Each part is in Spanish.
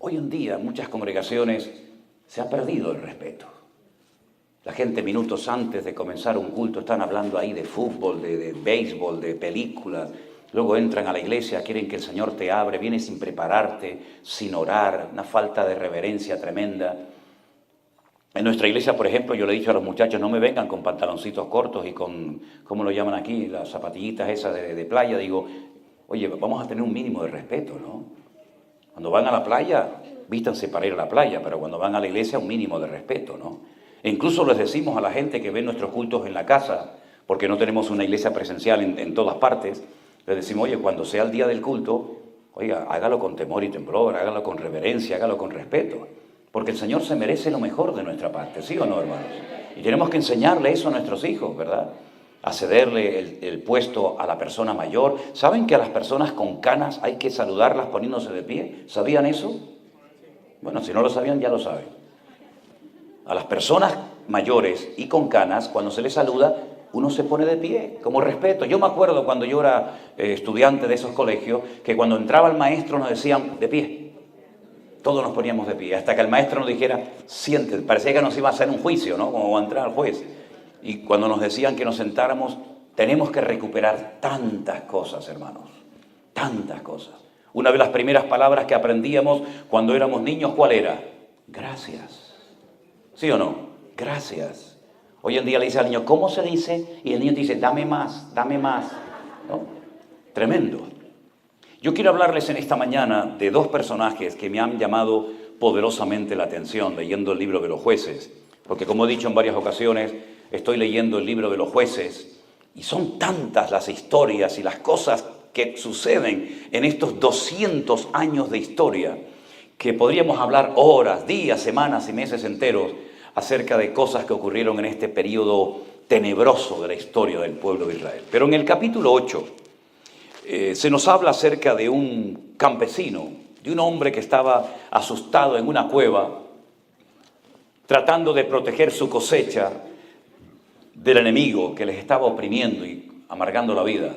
Hoy en día en muchas congregaciones se ha perdido el respeto. La gente minutos antes de comenzar un culto están hablando ahí de fútbol, de béisbol, de películas. Luego entran a la iglesia, quieren que el Señor te abre, vienes sin prepararte, sin orar, una falta de reverencia tremenda. En nuestra iglesia, por ejemplo, yo le he dicho a los muchachos, no me vengan con pantaloncitos cortos y con, ¿cómo lo llaman aquí? Las zapatillitas esas de playa. Digo, oye, vamos a tener un mínimo de respeto, ¿no? Cuando van a la playa, vístanse para ir a la playa, pero cuando van a la iglesia, un mínimo de respeto, ¿no? E incluso les decimos a la gente que ve nuestros cultos en la casa, porque no tenemos una iglesia presencial en todas partes, les decimos, oye, cuando sea el día del culto, oiga, hágalo con temor y temblor, hágalo con reverencia, hágalo con respeto. Porque el Señor se merece lo mejor de nuestra parte, ¿sí o no, hermanos? Y tenemos que enseñarle eso a nuestros hijos, ¿verdad? A cederle el puesto a la persona mayor. ¿Saben que a las personas con canas hay que saludarlas poniéndose de pie? ¿Sabían eso? Bueno, si no lo sabían, ya lo saben. A las personas mayores y con canas, cuando se les saluda, uno se pone de pie, como respeto. Yo me acuerdo cuando yo era estudiante de esos colegios, que cuando entraba el maestro nos decían, de pie. Todos nos poníamos de pie, hasta que el maestro nos dijera, siéntate. Parecía que nos iba a hacer un juicio, ¿no? Como va a entrar el juez. Y cuando nos decían que nos sentáramos, tenemos que recuperar tantas cosas, hermanos. Tantas cosas. Una de las primeras palabras que aprendíamos cuando éramos niños, ¿cuál era? Gracias. ¿Sí o no? Gracias. Hoy en día le dice al niño, ¿cómo se dice? Y el niño te dice, dame más, ¿no? Tremendo. Yo quiero hablarles en esta mañana de dos personajes que me han llamado poderosamente la atención leyendo el libro de los jueces. Porque como he dicho en varias ocasiones, estoy leyendo el libro de los jueces y son tantas las historias y las cosas que suceden en estos 200 años de historia que podríamos hablar horas, días, semanas y meses enteros acerca de cosas que ocurrieron en este periodo tenebroso de la historia del pueblo de Israel. Pero en el capítulo 8 se nos habla acerca de un campesino, de un hombre que estaba asustado en una cueva, tratando de proteger su cosecha del enemigo que les estaba oprimiendo y amargando la vida.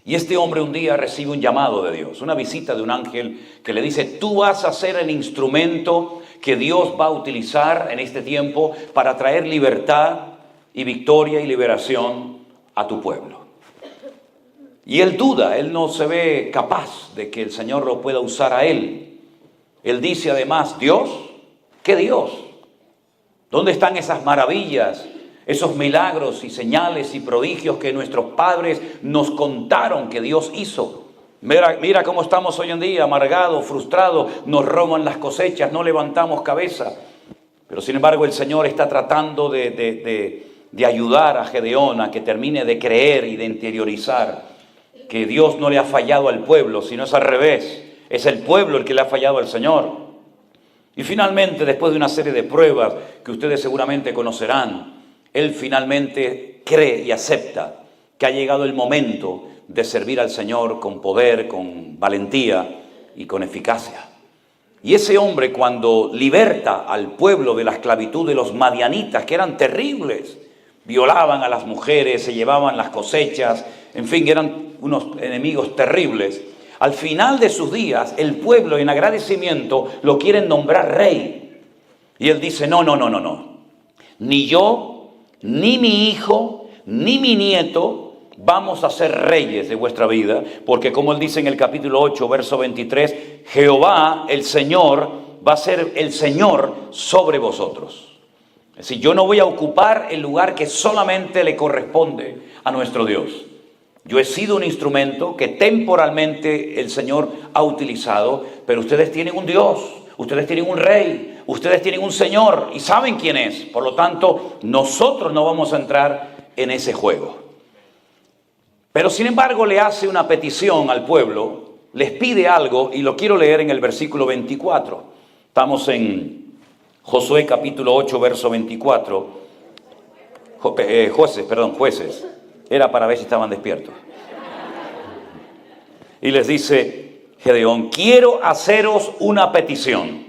Y este hombre un día recibe un llamado de Dios, una visita de un ángel que le dice, tú vas a ser el instrumento que Dios va a utilizar en este tiempo para traer libertad y victoria y liberación a tu pueblo. Y él duda, él no se ve capaz de que el Señor lo pueda usar a él. Él dice además, ¿Dios? ¿Qué Dios? ¿Dónde están esas maravillas, esos milagros y señales y prodigios que nuestros padres nos contaron que Dios hizo? Mira cómo estamos hoy en día, amargados, frustrados, nos roban las cosechas, no levantamos cabeza. Pero sin embargo el Señor está tratando de ayudar a Gedeón a que termine de creer y de interiorizar que Dios no le ha fallado al pueblo, sino es al revés. Es el pueblo el que le ha fallado al Señor. Y finalmente, después de una serie de pruebas que ustedes seguramente conocerán, él finalmente cree y acepta que ha llegado el momento de servir al Señor con poder, con valentía y con eficacia. Y ese hombre, cuando liberta al pueblo de la esclavitud de los madianitas, que eran terribles, violaban a las mujeres, se llevaban las cosechas, en fin, eran unos enemigos terribles. Al final de sus días, el pueblo en agradecimiento lo quieren nombrar rey. Y él dice, no. Ni yo, ni mi hijo, ni mi nieto vamos a ser reyes de vuestra vida. Porque como él dice en el capítulo 8, verso 23, Jehová, el Señor, va a ser el Señor sobre vosotros. Es decir, yo no voy a ocupar el lugar que solamente le corresponde a nuestro Dios. Yo he sido un instrumento que temporalmente el Señor ha utilizado, pero ustedes tienen un Dios, ustedes tienen un rey, ustedes tienen un Señor y saben quién es. Por lo tanto, nosotros no vamos a entrar en ese juego. Pero sin embargo le hace una petición al pueblo, les pide algo y lo quiero leer en el versículo 24. Estamos en Josué capítulo 8, verso 24. Jueces. Era para ver si estaban despiertos. Y les dice Gedeón, quiero haceros una petición.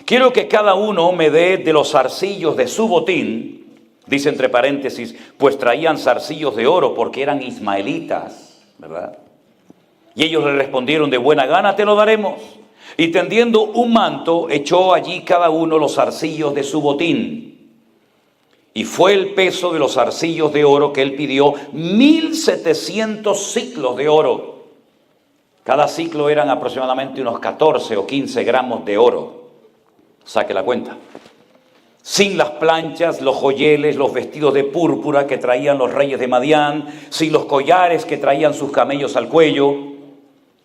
Quiero que cada uno me dé de los zarcillos de su botín, dice entre paréntesis, pues traían zarcillos de oro porque eran ismaelitas, ¿verdad? Y ellos le respondieron, de buena gana te lo daremos. Y tendiendo un manto, echó allí cada uno los zarcillos de su botín. Y fue el peso de los zarcillos de oro que él pidió, 1,700 siclos de oro. Cada ciclo eran aproximadamente unos 14 o 15 gramos de oro. Saque la cuenta. Sin las planchas, los joyeles, los vestidos de púrpura que traían los reyes de Madián, sin los collares que traían sus camellos al cuello.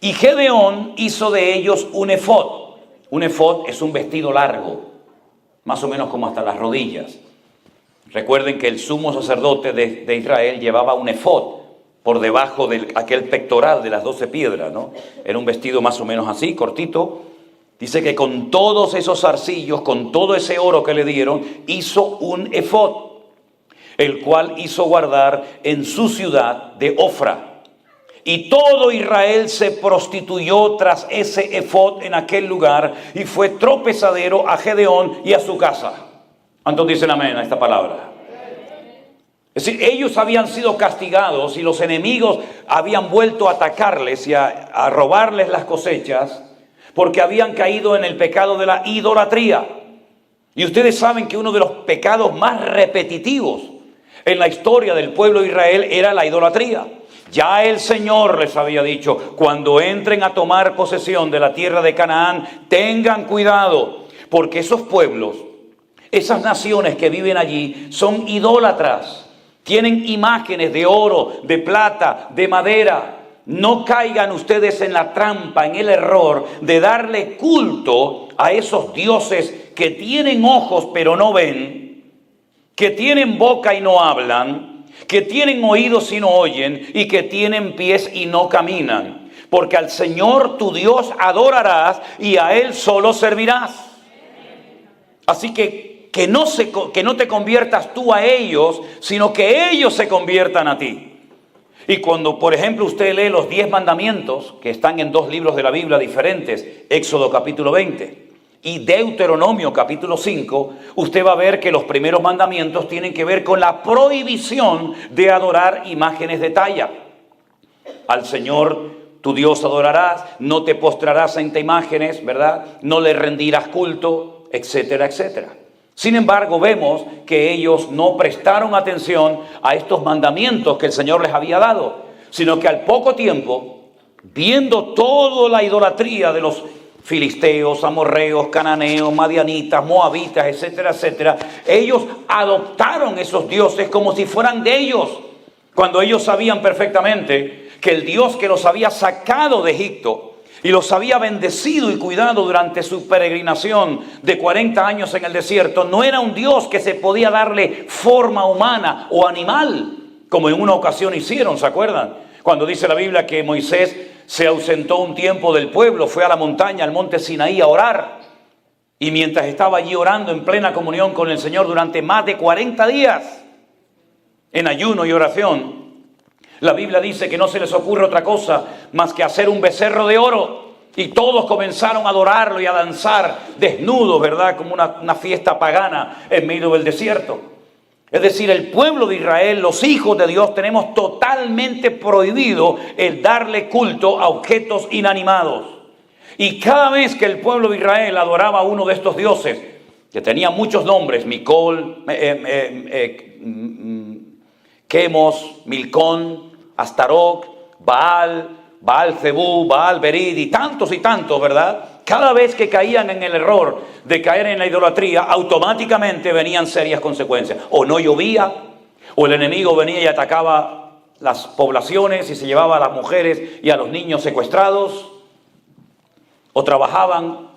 Y Gedeón hizo de ellos un efod. Un efod es un vestido largo, más o menos como hasta las rodillas. Recuerden que el sumo sacerdote de Israel llevaba un efod por debajo de aquel pectoral de las 12 piedras, ¿no? Era un vestido más o menos así, cortito. Dice que con todos esos zarcillos, con todo ese oro que le dieron, hizo un efod, el cual hizo guardar en su ciudad de Ofra. Y todo Israel se prostituyó tras ese efod en aquel lugar y fue tropezadero a Gedeón y a su casa. ¿Cuántos dicen amén a esta palabra? Es decir, ellos habían sido castigados y los enemigos habían vuelto a atacarles y a robarles las cosechas, porque habían caído en el pecado de la idolatría. Y ustedes saben que uno de los pecados más repetitivos en la historia del pueblo de Israel era la idolatría. Ya el Señor les había dicho, cuando entren a tomar posesión de la tierra de Canaán, tengan cuidado, porque esos pueblos, esas naciones que viven allí, son idólatras. Tienen imágenes de oro, de plata, de madera. No caigan ustedes en la trampa, en el error de darle culto a esos dioses que tienen ojos pero no ven, que tienen boca y no hablan, que tienen oídos y no oyen y que tienen pies y no caminan. Porque al Señor tu Dios adorarás y a Él solo servirás. Así que no te conviertas tú a ellos, sino que ellos se conviertan a ti. Y cuando, por ejemplo, usted lee los 10 mandamientos, que están en 2 libros de la Biblia diferentes, Éxodo capítulo 20 y Deuteronomio capítulo 5, usted va a ver que los primeros mandamientos tienen que ver con la prohibición de adorar imágenes de talla. Al Señor tu Dios adorarás, no te postrarás ante imágenes, ¿verdad? No le rendirás culto, etcétera, etcétera. Sin embargo, vemos que ellos no prestaron atención a estos mandamientos que el Señor les había dado, sino que al poco tiempo, viendo toda la idolatría de los filisteos, amorreos, cananeos, madianitas, moabitas, etcétera, etcétera, ellos adoptaron esos dioses como si fueran de ellos, cuando ellos sabían perfectamente que el Dios que los había sacado de Egipto y los había bendecido y cuidado durante su peregrinación de 40 años en el desierto, no era un Dios que se podía darle forma humana o animal, como en una ocasión hicieron, ¿se acuerdan? Cuando dice la Biblia que Moisés se ausentó un tiempo del pueblo, fue a la montaña, al monte Sinaí a orar. Y mientras estaba allí orando en plena comunión con el Señor durante más de 40 días, en ayuno y oración, la Biblia dice que no se les ocurre otra cosa más que hacer un becerro de oro. Y todos comenzaron a adorarlo y a danzar desnudos, ¿verdad? Como una fiesta pagana en medio del desierto. Es decir, el pueblo de Israel, los hijos de Dios, tenemos totalmente prohibido el darle culto a objetos inanimados. Y cada vez que el pueblo de Israel adoraba a uno de estos dioses, que tenía muchos nombres, Micol, Quemos, Milcón, Astaroc, Baal-Zebú, Baal-Berid y tantos, ¿verdad? Cada vez que caían en el error de caer en la idolatría, automáticamente venían serias consecuencias. O no llovía, o el enemigo venía y atacaba las poblaciones y se llevaba a las mujeres y a los niños secuestrados, o trabajaban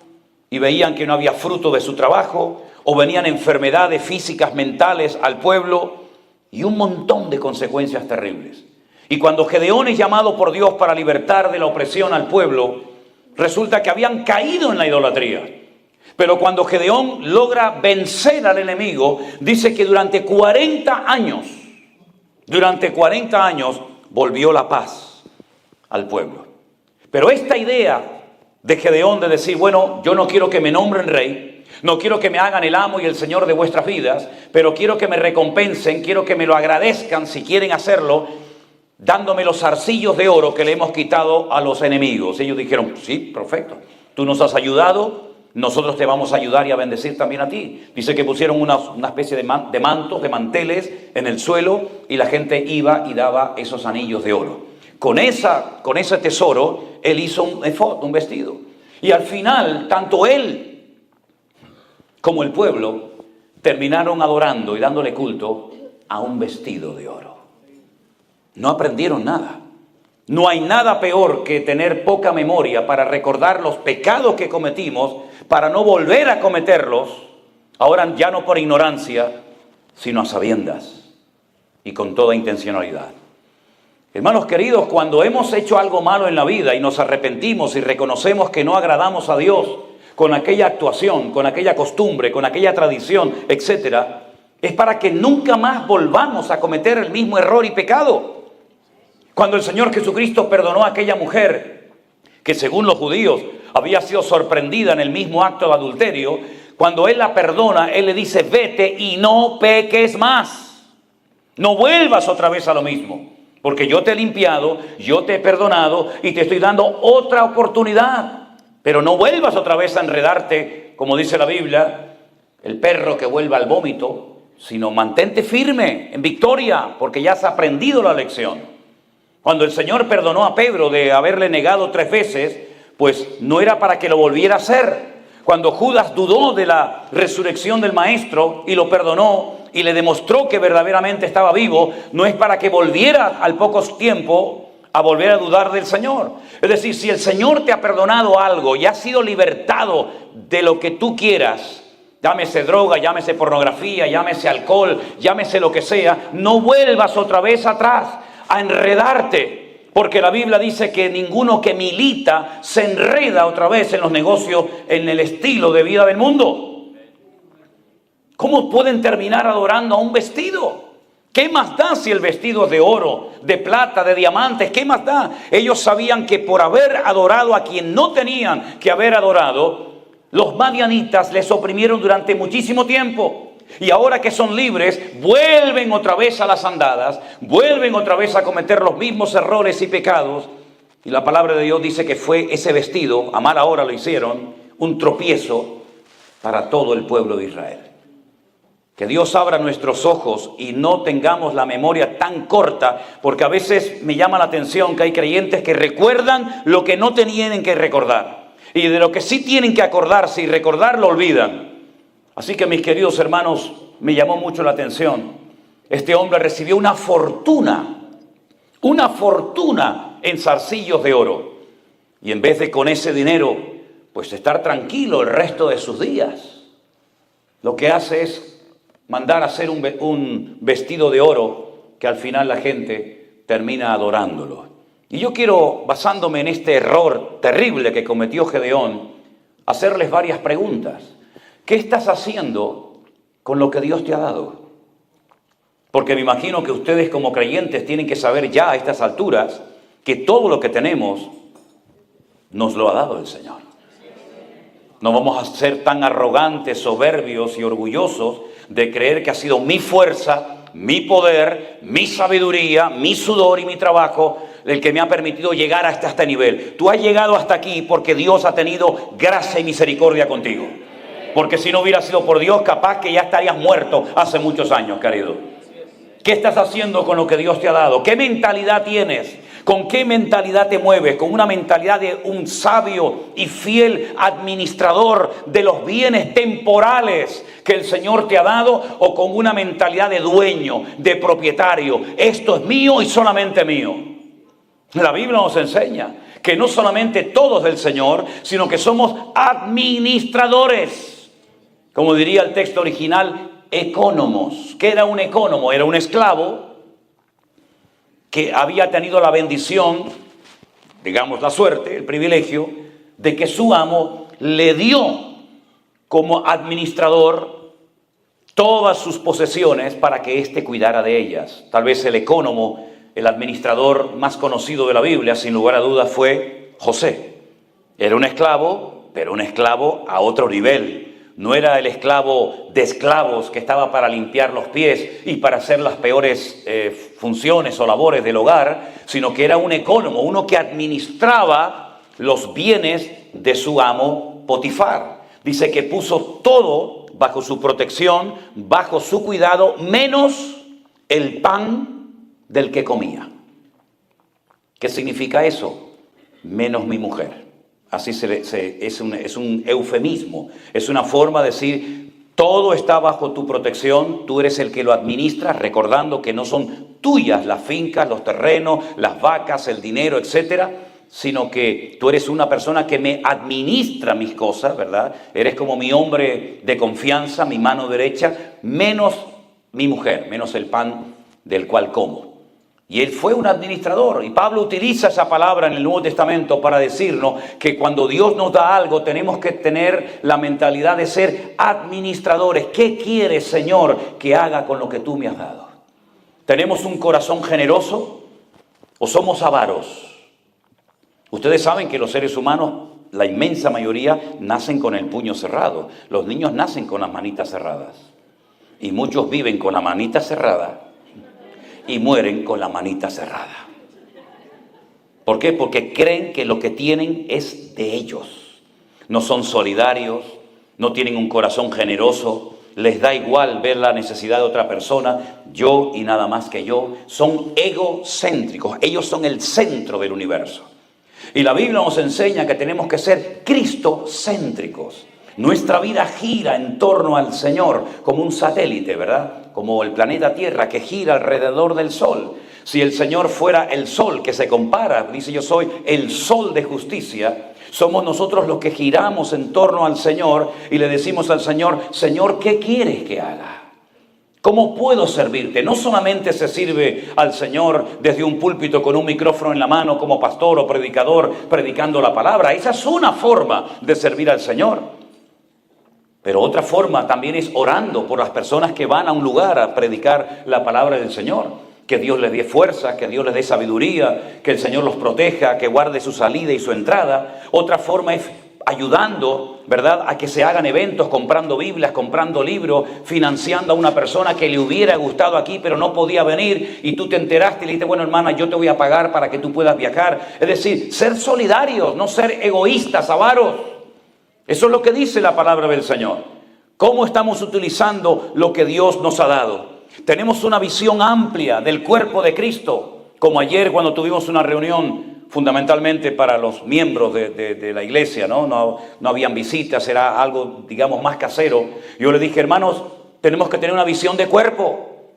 y veían que no había fruto de su trabajo, o venían enfermedades físicas, mentales al pueblo, y un montón de consecuencias terribles. Y cuando Gedeón es llamado por Dios para libertar de la opresión al pueblo, resulta que habían caído en la idolatría. Pero cuando Gedeón logra vencer al enemigo, dice que durante 40 años, volvió la paz al pueblo. Pero esta idea de Gedeón de decir, bueno, yo no quiero que me nombren rey, no quiero que me hagan el amo y el señor de vuestras vidas, pero quiero que me recompensen, quiero que me lo agradezcan si quieren hacerlo, dándome los zarcillos de oro que le hemos quitado a los enemigos. Ellos dijeron, sí, perfecto, Tú nos has ayudado, nosotros te vamos a ayudar y a bendecir también a ti. Dice que pusieron una especie de mantos, de manteles en el suelo, y la gente iba y daba esos anillos de oro. Con ese tesoro, él hizo un efod, un vestido. Y al final, tanto él como el pueblo terminaron adorando y dándole culto a un vestido de oro. No aprendieron nada. No hay nada peor que tener poca memoria para recordar los pecados que cometimos, para no volver a cometerlos, ahora ya no por ignorancia, sino a sabiendas y con toda intencionalidad. Hermanos queridos, cuando hemos hecho algo malo en la vida y nos arrepentimos y reconocemos que no agradamos a Dios con aquella actuación, con aquella costumbre, con aquella tradición, etcétera, es para que nunca más volvamos a cometer el mismo error y pecado. Cuando el Señor Jesucristo perdonó a aquella mujer que, según los judíos, había sido sorprendida en el mismo acto de adulterio, cuando Él la perdona, Él le dice: vete y no peques más. No vuelvas otra vez a lo mismo, porque yo te he limpiado, yo te he perdonado y te estoy dando otra oportunidad. Pero no vuelvas otra vez a enredarte, como dice la Biblia, el perro que vuelva al vómito, sino mantente firme en victoria, porque ya has aprendido la lección. Cuando el Señor perdonó a Pedro de haberle negado 3 veces, pues no era para que lo volviera a hacer. Cuando Judas dudó de la resurrección del Maestro y lo perdonó y le demostró que verdaderamente estaba vivo, no es para que volviera al poco tiempo a volver a dudar del Señor. Es decir, si el Señor te ha perdonado algo y has sido libertado de lo que tú quieras, llámese droga, llámese pornografía, llámese alcohol, llámese lo que sea, no vuelvas otra vez atrás a enredarte, porque la Biblia dice que ninguno que milita se enreda otra vez en los negocios, en el estilo de vida del mundo. ¿Cómo pueden terminar adorando a un vestido? ¿Qué más da si el vestido es de oro, de plata, de diamantes? ¿Qué más da? Ellos sabían que por haber adorado a quien no tenían que haber adorado, los madianitas les oprimieron durante muchísimo tiempo. Y ahora que son libres, vuelven otra vez a las andadas, vuelven otra vez a cometer los mismos errores y pecados. Y la palabra de Dios dice que fue ese vestido, a mala hora lo hicieron, un tropiezo para todo el pueblo de Israel. Que Dios abra nuestros ojos y no tengamos la memoria tan corta, porque a veces me llama la atención que hay creyentes que recuerdan lo que no tenían que recordar. Y de lo que sí tienen que acordarse y recordar lo olvidan. Así que, mis queridos hermanos, me llamó mucho la atención. Este hombre recibió una fortuna en zarcillos de oro. Y en vez de con ese dinero, pues estar tranquilo el resto de sus días, lo que hace es mandar a hacer un vestido de oro que al final la gente termina adorándolo. Y yo quiero, basándome en este error terrible que cometió Gedeón, hacerles varias preguntas. ¿Qué estás haciendo con lo que Dios te ha dado? Porque me imagino que ustedes como creyentes tienen que saber ya a estas alturas que todo lo que tenemos nos lo ha dado el Señor. No vamos a ser tan arrogantes, soberbios y orgullosos de creer que ha sido mi fuerza, mi poder, mi sabiduría, mi sudor y mi trabajo el que me ha permitido llegar hasta este nivel. Tú has llegado hasta aquí porque Dios ha tenido gracia y misericordia contigo. Porque si no hubiera sido por Dios, capaz que ya estarías muerto hace muchos años, querido. ¿Qué estás haciendo con lo que Dios te ha dado? ¿Qué mentalidad tienes? ¿Con qué mentalidad te mueves? ¿Con una mentalidad de un sabio y fiel administrador de los bienes temporales que el Señor te ha dado? ¿O con una mentalidad de dueño, de propietario? Esto es mío y solamente mío. La Biblia nos enseña que no solamente todo es del Señor, sino que somos administradores. Como diría el texto original, ecónomos. ¿Qué era un ecónomo? Era un esclavo que había tenido la bendición, digamos la suerte, el privilegio, de que su amo le dio como administrador todas sus posesiones para que éste cuidara de ellas. Tal vez el ecónomo, el administrador más conocido de la Biblia, sin lugar a dudas, fue José. Era un esclavo, pero un esclavo a otro nivel. No era el esclavo de esclavos que estaba para limpiar los pies y para hacer las peores funciones o labores del hogar, sino que era un ecónomo, uno que administraba los bienes de su amo Potifar. Dice que puso todo bajo su protección, bajo su cuidado, menos el pan del que comía. ¿Qué significa eso? Menos mi mujer. Así es un eufemismo, es una forma de decir, todo está bajo tu protección, tú eres el que lo administras, recordando que no son tuyas las fincas, los terrenos, las vacas, el dinero, etcétera, sino que tú eres una persona que me administra mis cosas, ¿verdad? Eres como mi hombre de confianza, mi mano derecha, menos mi mujer, menos el pan del cual como. Y él fue un administrador, y Pablo utiliza esa palabra en el Nuevo Testamento para decirnos que cuando Dios nos da algo tenemos que tener la mentalidad de ser administradores. ¿Qué quieres, Señor, que haga con lo que tú me has dado? ¿Tenemos un corazón generoso o somos avaros? Ustedes saben que los seres humanos, la inmensa mayoría, nacen con el puño cerrado. Los niños nacen con las manitas cerradas. Y muchos viven con la manita cerrada y mueren con la manita cerrada. ¿Por qué? Porque creen que lo que tienen es de ellos. No son solidarios, no tienen un corazón generoso, les da igual ver la necesidad de otra persona, yo y nada más que yo. Son egocéntricos, ellos son el centro del universo. Y la Biblia nos enseña que tenemos que ser cristocéntricos. Nuestra vida gira en torno al Señor como un satélite, ¿verdad? Como el planeta Tierra que gira alrededor del Sol. Si el Señor fuera el Sol que se compara, dice yo soy el Sol de justicia, somos nosotros los que giramos en torno al Señor y le decimos al Señor, Señor, ¿qué quieres que haga? ¿Cómo puedo servirte? No solamente se sirve al Señor desde un púlpito con un micrófono en la mano como pastor o predicador predicando la palabra. Esa es una forma de servir al Señor. Pero otra forma también es orando por las personas que van a un lugar a predicar la palabra del Señor. Que Dios les dé fuerza, que Dios les dé sabiduría, que el Señor los proteja, que guarde su salida y su entrada. Otra forma es ayudando, ¿verdad?, a que se hagan eventos, comprando Biblias, comprando libros, financiando a una persona que le hubiera gustado aquí pero no podía venir y tú te enteraste y le dijiste, bueno hermana, yo te voy a pagar para que tú puedas viajar. Es decir, ser solidarios, no ser egoístas, avaros. Eso es lo que dice la palabra del Señor. ¿Cómo estamos utilizando lo que Dios nos ha dado? Tenemos una visión amplia del cuerpo de Cristo, como ayer cuando tuvimos una reunión fundamentalmente para los miembros de la iglesia, ¿no? No habían visitas, era algo, digamos, más casero. Yo le dije, hermanos, tenemos que tener una visión de cuerpo,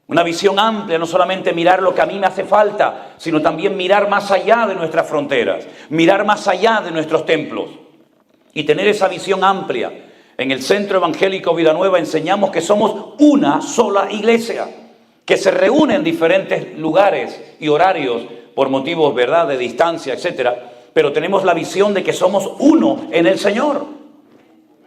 una visión amplia, no solamente mirar lo que a mí me hace falta, sino también mirar más allá de nuestras fronteras, mirar más allá de nuestros templos. Y tener esa visión amplia. En el Centro Evangélico Vida Nueva enseñamos que somos una sola iglesia, que se reúne en diferentes lugares y horarios por motivos, ¿verdad?, de distancia, etcétera. Pero tenemos la visión de que somos uno en el Señor.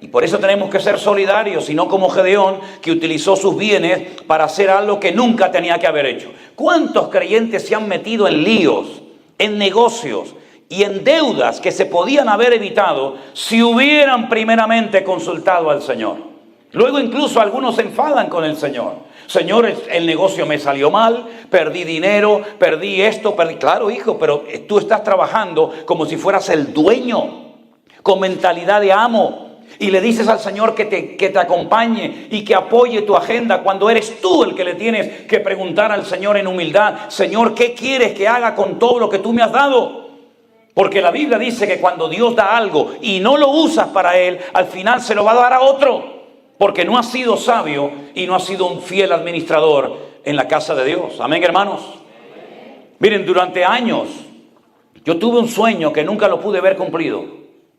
Y por eso tenemos que ser solidarios, y no como Gedeón, que utilizó sus bienes para hacer algo que nunca tenía que haber hecho. ¿Cuántos creyentes se han metido en líos, en negocios y en deudas que se podían haber evitado si hubieran primeramente consultado al Señor? Luego incluso algunos se enfadan con el Señor. Señor, el negocio me salió mal, perdí dinero, perdí esto, perdí... Claro, hijo, pero tú estás trabajando como si fueras el dueño, con mentalidad de amo. Y le dices al Señor que te acompañe y que apoye tu agenda cuando eres tú el que le tienes que preguntar al Señor en humildad. Señor, ¿qué quieres que haga con todo lo que tú me has dado? Porque la Biblia dice que cuando Dios da algo y no lo usas para Él, al final se lo va a dar a otro. Porque no has sido sabio y no has sido un fiel administrador en la casa de Dios. Amén, hermanos. Miren, durante años yo tuve un sueño que nunca lo pude ver cumplido.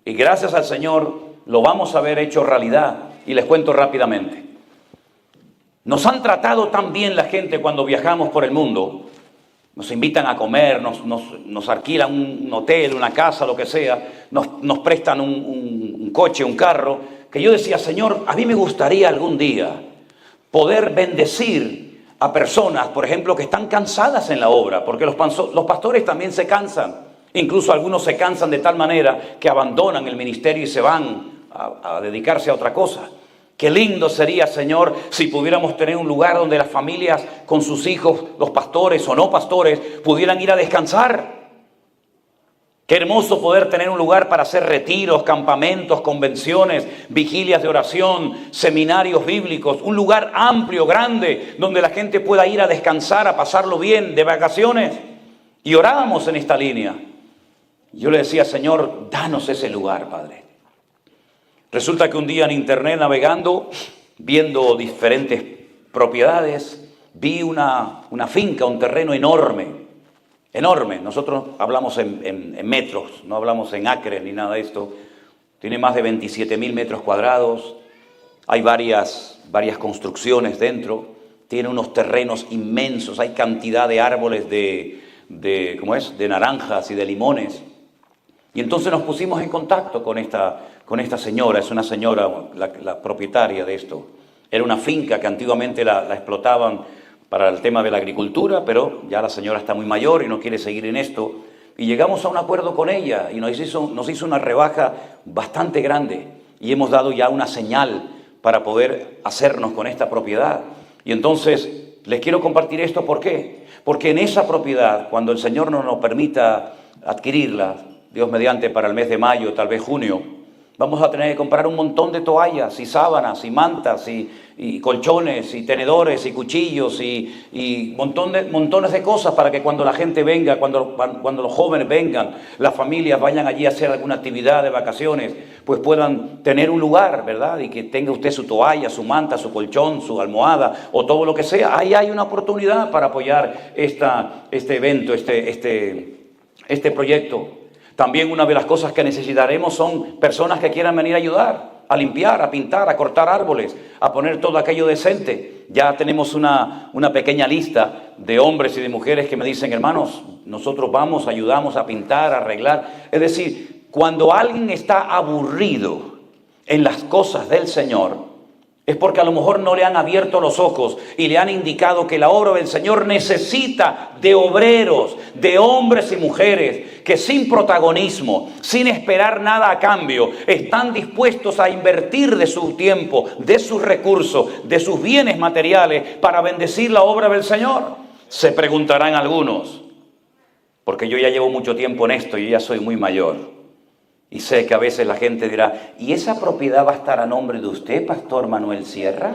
Y gracias al Señor lo vamos a ver hecho realidad. Y les cuento rápidamente. Nos han tratado tan bien la gente cuando viajamos por el mundo. Nos invitan a comer, nos alquilan un hotel, una casa, lo que sea. Nos prestan un coche, un carro. Que yo decía, Señor, a mí me gustaría algún día poder bendecir a personas, por ejemplo, que están cansadas en la obra. Porque los pastores también se cansan. Incluso algunos se cansan de tal manera que abandonan el ministerio y se van a dedicarse a otra cosa. Qué lindo sería, Señor, si pudiéramos tener un lugar donde las familias con sus hijos, los pastores o no pastores, pudieran ir a descansar. Qué hermoso poder tener un lugar para hacer retiros, campamentos, convenciones, vigilias de oración, seminarios bíblicos. Un lugar amplio, grande, donde la gente pueda ir a descansar, a pasarlo bien, de vacaciones. Y orábamos en esta línea. Yo le decía, Señor, danos ese lugar, Padre. Resulta que un día en internet navegando, viendo diferentes propiedades, vi una finca, un terreno enorme. Enorme, nosotros hablamos en metros, no hablamos en acres ni nada de esto. Tiene más de 27.000 metros cuadrados, hay varias construcciones dentro, tiene unos terrenos inmensos, hay cantidad de árboles de naranjas y de limones. Y entonces nos pusimos en contacto con esta señora, es una señora, la propietaria de esto. Era una finca que antiguamente la explotaban para el tema de la agricultura, pero ya la señora está muy mayor y no quiere seguir en esto. Y llegamos a un acuerdo con ella y nos hizo una rebaja bastante grande. Y hemos dado ya una señal para poder hacernos con esta propiedad. Y entonces les quiero compartir esto, ¿por qué? Porque en esa propiedad, cuando el Señor no nos permita adquirirla, Dios mediante para el mes de mayo, tal vez junio, vamos a tener que comprar un montón de toallas y sábanas y mantas y colchones y tenedores y cuchillos y montones de cosas para que cuando la gente venga, cuando los jóvenes vengan, las familias vayan allí a hacer alguna actividad de vacaciones, pues puedan tener un lugar, ¿verdad? Y que tenga usted su toalla, su manta, su colchón, su almohada o todo lo que sea. Ahí hay una oportunidad para apoyar este evento, este proyecto. También una de las cosas que necesitaremos son personas que quieran venir a ayudar, a limpiar, a pintar, a cortar árboles, a poner todo aquello decente. Ya tenemos una pequeña lista de hombres y de mujeres que me dicen, hermanos, nosotros vamos, ayudamos a pintar, a arreglar. Es decir, cuando alguien está aburrido en las cosas del Señor, es porque a lo mejor no le han abierto los ojos y le han indicado que la obra del Señor necesita de obreros, de hombres y mujeres que sin protagonismo, sin esperar nada a cambio, están dispuestos a invertir de su tiempo, de sus recursos, de sus bienes materiales para bendecir la obra del Señor. Se preguntarán algunos, porque yo ya llevo mucho tiempo en esto y ya soy muy mayor. Y sé que a veces la gente dirá, ¿y esa propiedad va a estar a nombre de usted, Pastor Manuel Sierra?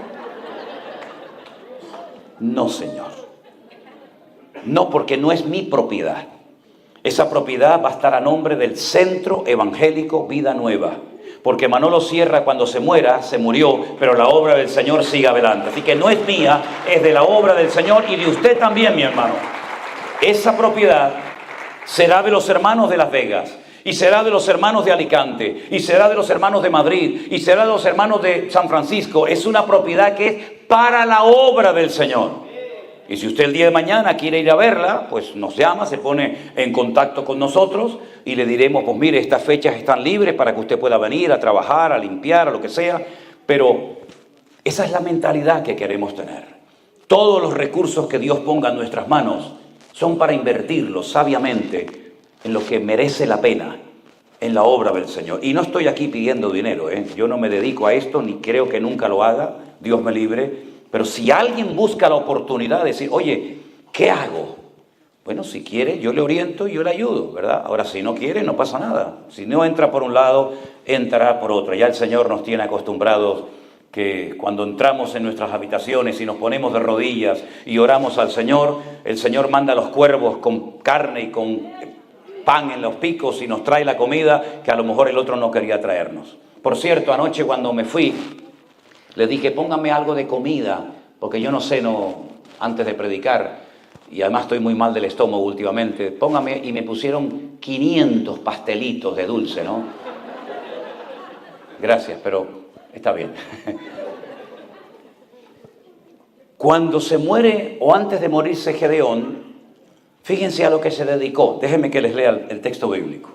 No, señor. No, porque no es mi propiedad. Esa propiedad va a estar a nombre del Centro Evangélico Vida Nueva. Porque Manolo Sierra, cuando se muera, se murió, pero la obra del Señor sigue adelante. Así que no es mía, es de la obra del Señor y de usted también, mi hermano. Esa propiedad será de los hermanos de Las Vegas. Y será de los hermanos de Alicante, y será de los hermanos de Madrid, y será de los hermanos de San Francisco. Es una propiedad que es para la obra del Señor. Y si usted el día de mañana quiere ir a verla, pues nos llama, se pone en contacto con nosotros y le diremos, pues mire, estas fechas están libres para que usted pueda venir a trabajar, a limpiar, a lo que sea. Pero esa es la mentalidad que queremos tener. Todos los recursos que Dios ponga en nuestras manos son para invertirlos sabiamente en lo que merece la pena, en la obra del Señor. Y no estoy aquí pidiendo dinero, Yo no me dedico a esto, ni creo que nunca lo haga, Dios me libre. Pero si alguien busca la oportunidad de decir, oye, ¿qué hago? Bueno, si quiere, yo le oriento y yo le ayudo, ¿verdad? Ahora, si no quiere, no pasa nada. Si no entra por un lado, entrará por otro. Ya el Señor nos tiene acostumbrados que cuando entramos en nuestras habitaciones y nos ponemos de rodillas y oramos al Señor, el Señor manda a los cuervos con carne y con pan en los picos y nos trae la comida que a lo mejor el otro no quería traernos. Por cierto, anoche cuando me fui, le dije, póngame algo de comida, porque yo no sé, antes de predicar, y además estoy muy mal del estómago últimamente, póngame, y me pusieron 500 pastelitos de dulce, ¿no? Gracias, pero está bien. Cuando se muere, o antes de morirse Gedeón, fíjense a lo que se dedicó. Déjenme que les lea el texto bíblico.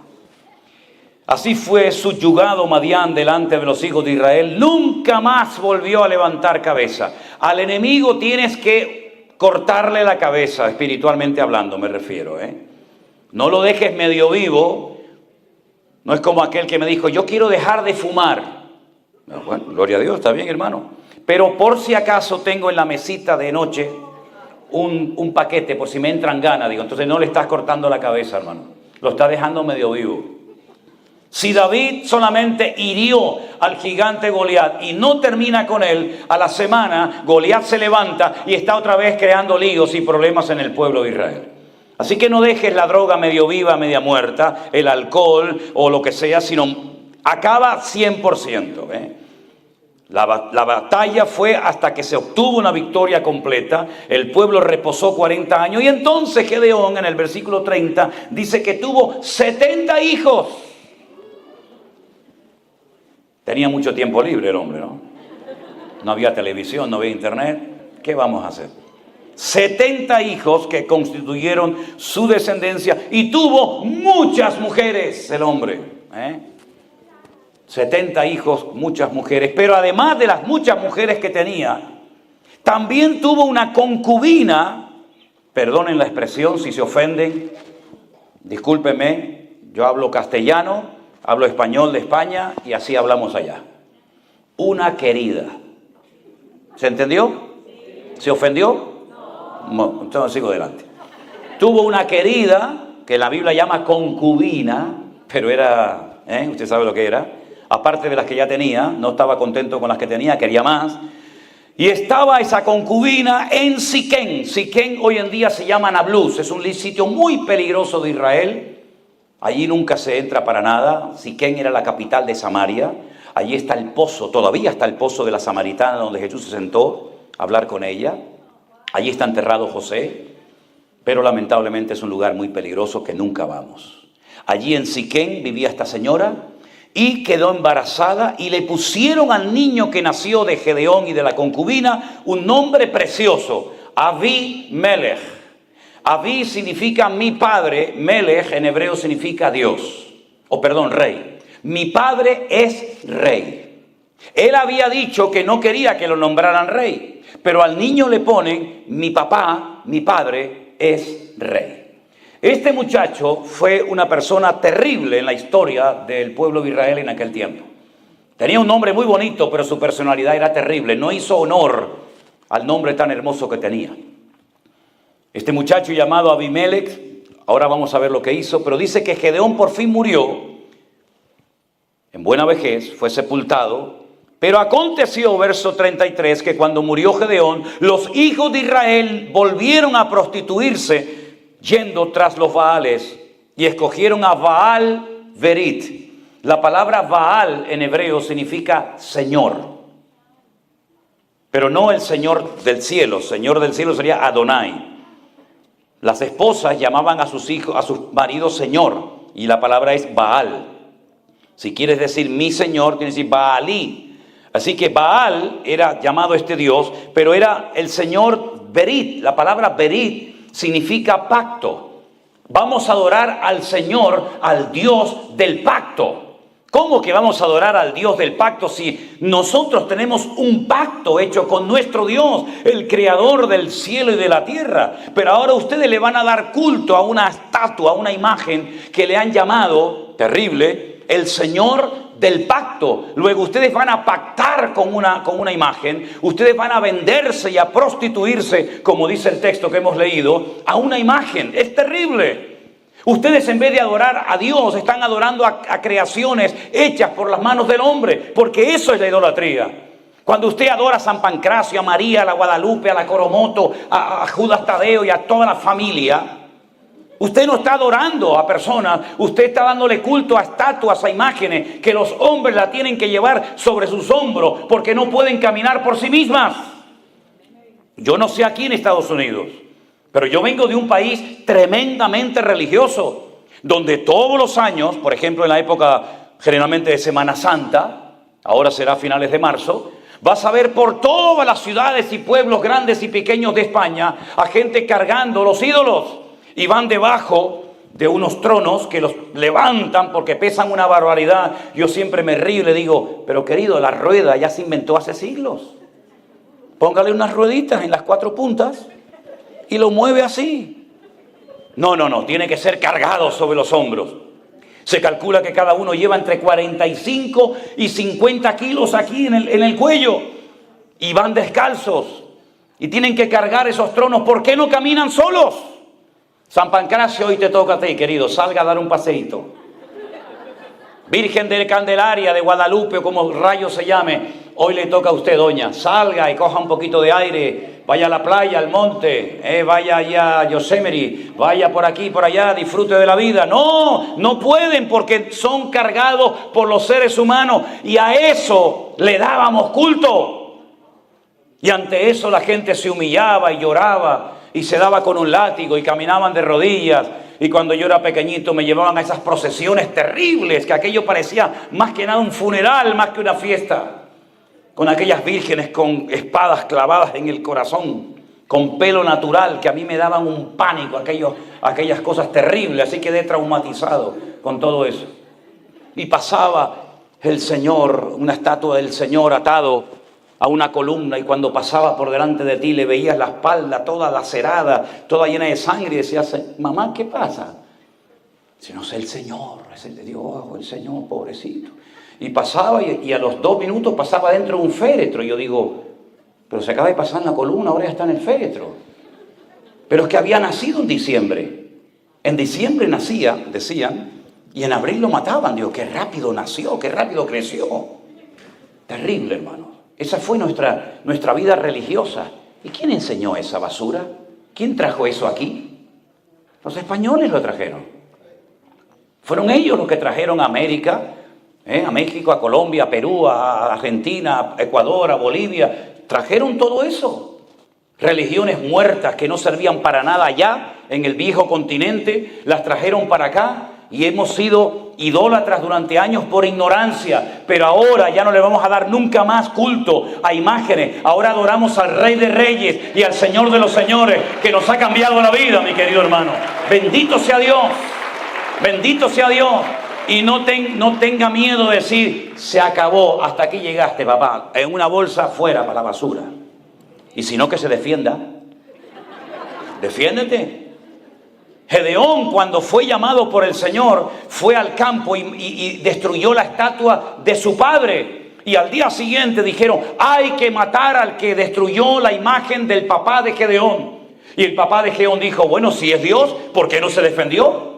Así fue subyugado Madián delante de los hijos de Israel. Nunca más volvió a levantar cabeza. Al enemigo tienes que cortarle la cabeza, espiritualmente hablando me refiero. No lo dejes medio vivo. No es como aquel que me dijo, yo quiero dejar de fumar. Bueno, gloria a Dios, está bien, hermano. Pero por si acaso tengo en la mesita de noche un paquete, por si me entran ganas, digo, entonces no le estás cortando la cabeza, hermano. lo está dejando medio vivo. Si David solamente hirió al gigante Goliat y no termina con él, a la semana Goliat se levanta y está otra vez creando líos y problemas en el pueblo de Israel. Así que no dejes la droga medio viva, media muerta, el alcohol o lo que sea, sino acaba 100%. La batalla fue hasta que se obtuvo una victoria completa. El pueblo reposó 40 años y entonces Gedeón, en el versículo 30, dice que tuvo 70 hijos. Tenía mucho tiempo libre el hombre, ¿no? No había televisión, no había internet. ¿Qué vamos a hacer? 70 hijos que constituyeron su descendencia y tuvo muchas mujeres el hombre. 70 hijos, muchas mujeres. Pero además de las muchas mujeres que tenía, también tuvo una concubina. Perdonen la expresión si se ofenden. Discúlpenme, yo hablo castellano. Hablo español de España y así hablamos allá. Una querida. ¿Se entendió? ¿Se ofendió? No. Entonces sigo adelante. Tuvo una querida, que la Biblia llama concubina, pero era, usted sabe lo que era. Aparte de las que ya tenía, no estaba contento con las que tenía, quería más. Y estaba esa concubina en Siquén. Siquén hoy en día se llama Nablus. Es un sitio muy peligroso de Israel. Allí nunca se entra para nada. Siquén era la capital de Samaria. Allí está el pozo, todavía está el pozo de la Samaritana donde Jesús se sentó a hablar con ella. Allí está enterrado José, pero lamentablemente es un lugar muy peligroso que nunca vamos. Allí en Siquén vivía esta señora y quedó embarazada y le pusieron al niño que nació de Gedeón y de la concubina un nombre precioso, Abimelech. Abí significa mi padre, Melech en hebreo significa Dios, rey. Mi padre es rey. Él había dicho que no quería que lo nombraran rey, pero al niño le ponen mi papá, mi padre es rey. Este muchacho fue una persona terrible en la historia del pueblo de Israel en aquel tiempo. Tenía un nombre muy bonito, pero su personalidad era terrible. No hizo honor al nombre tan hermoso que tenía. Este muchacho llamado Abimelech, ahora vamos a ver lo que hizo, pero dice que Gedeón por fin murió, en buena vejez, fue sepultado, pero aconteció, verso 33, que cuando murió Gedeón, los hijos de Israel volvieron a prostituirse yendo tras los Baales y escogieron a Baal Berit. La palabra Baal en hebreo significa Señor, pero no el Señor del cielo. Señor del cielo sería Adonai. Las esposas llamaban a sus hijos, a sus maridos Señor, y la palabra es Baal. Si quieres decir mi Señor, tienes que decir Baalí. Así que Baal era llamado este Dios, pero era el Señor Berit. La palabra Berit significa pacto. Vamos a adorar al Señor, al Dios del pacto. ¿Cómo que vamos a adorar al Dios del pacto si nosotros tenemos un pacto hecho con nuestro Dios, el creador del cielo y de la tierra? Pero ahora ustedes le van a dar culto a una estatua, a una imagen que le han llamado, terrible, el Señor del pacto. Luego ustedes van a pactar con una imagen, ustedes van a venderse y a prostituirse, como dice el texto que hemos leído, a una imagen. Es terrible. Ustedes en vez de adorar a Dios están adorando a creaciones hechas por las manos del hombre, porque eso es la idolatría. Cuando usted adora a San Pancracio, a María, a la Guadalupe, a la Coromoto, a Judas Tadeo y a toda la familia, usted no está adorando a personas, usted está dándole culto a estatuas, a imágenes que los hombres la tienen que llevar sobre sus hombros porque no pueden caminar por sí mismas. Yo no sé aquí en Estados Unidos, pero yo vengo de un país tremendamente religioso, donde todos los años, por ejemplo en la época generalmente de Semana Santa, ahora será a finales de marzo, vas a ver por todas las ciudades y pueblos grandes y pequeños de España a gente cargando los ídolos y van debajo de unos tronos que los levantan porque pesan una barbaridad. Yo siempre me río y le digo, pero querido, la rueda ya se inventó hace siglos. Póngale unas rueditas en las 4 puntas y lo mueve así. No, tiene que ser cargado sobre los hombros. Se calcula que cada uno lleva entre 45 y 50 kilos aquí en el cuello. Y van descalzos. Y tienen que cargar esos tronos. ¿Por qué no caminan solos? San Pancracio, hoy te toca a ti, querido, salga a dar un paseíto. Virgen de Candelaria, de Guadalupe, o como rayo se llame, hoy le toca a usted, doña, salga y coja un poquito de aire, vaya a la playa, al monte, vaya allá a Yosemite, vaya por aquí, por allá, disfrute de la vida. No, no pueden porque son cargados por los seres humanos y a eso le dábamos culto. Y ante eso la gente se humillaba y lloraba y se daba con un látigo y caminaban de rodillas. Y cuando yo era pequeñito me llevaban a esas procesiones terribles, que aquello parecía más que nada un funeral, más que una fiesta. Con aquellas vírgenes con espadas clavadas en el corazón, con pelo natural, que a mí me daban un pánico, aquellas cosas terribles. Así quedé traumatizado con todo eso. Y pasaba el Señor, una estatua del Señor atado a una columna, y cuando pasaba por delante de ti le veías la espalda toda lacerada, toda llena de sangre, y decías, mamá, ¿qué pasa? Si no sé, el Señor, es el de Dios, el Señor, pobrecito. Y pasaba, y a los 2 minutos pasaba dentro de un féretro, y yo digo, pero se acaba de pasar en la columna, ahora ya está en el féretro. Pero es que había nacido en diciembre nacía, decían, y en abril lo mataban. Digo, qué rápido nació, qué rápido creció. Terrible, hermano. Esa fue nuestra vida religiosa. ¿Y quién enseñó esa basura? ¿Quién trajo eso aquí? Los españoles lo trajeron. Fueron ellos los que trajeron a América, a México, a Colombia, a Perú, a Argentina, a Ecuador, a Bolivia. Trajeron todo eso. Religiones muertas que no servían para nada allá, en el viejo continente, las trajeron para acá. Y hemos sido idólatras durante años por ignorancia, pero ahora ya no le vamos a dar nunca más culto a imágenes. Ahora adoramos al Rey de Reyes y al Señor de los Señores, que nos ha cambiado la vida, mi querido hermano. Bendito sea Dios, bendito sea Dios. Y no tenga miedo de decir, se acabó, hasta aquí llegaste, papá, en una bolsa fuera para la basura. Y si no, que se defienda. Defiéndete. Gedeón, cuando fue llamado por el Señor, fue al campo y destruyó la estatua de su padre. Y al día siguiente dijeron, hay que matar al que destruyó la imagen del papá de Gedeón. Y el papá de Gedeón dijo, bueno, si es Dios, ¿por qué no se defendió?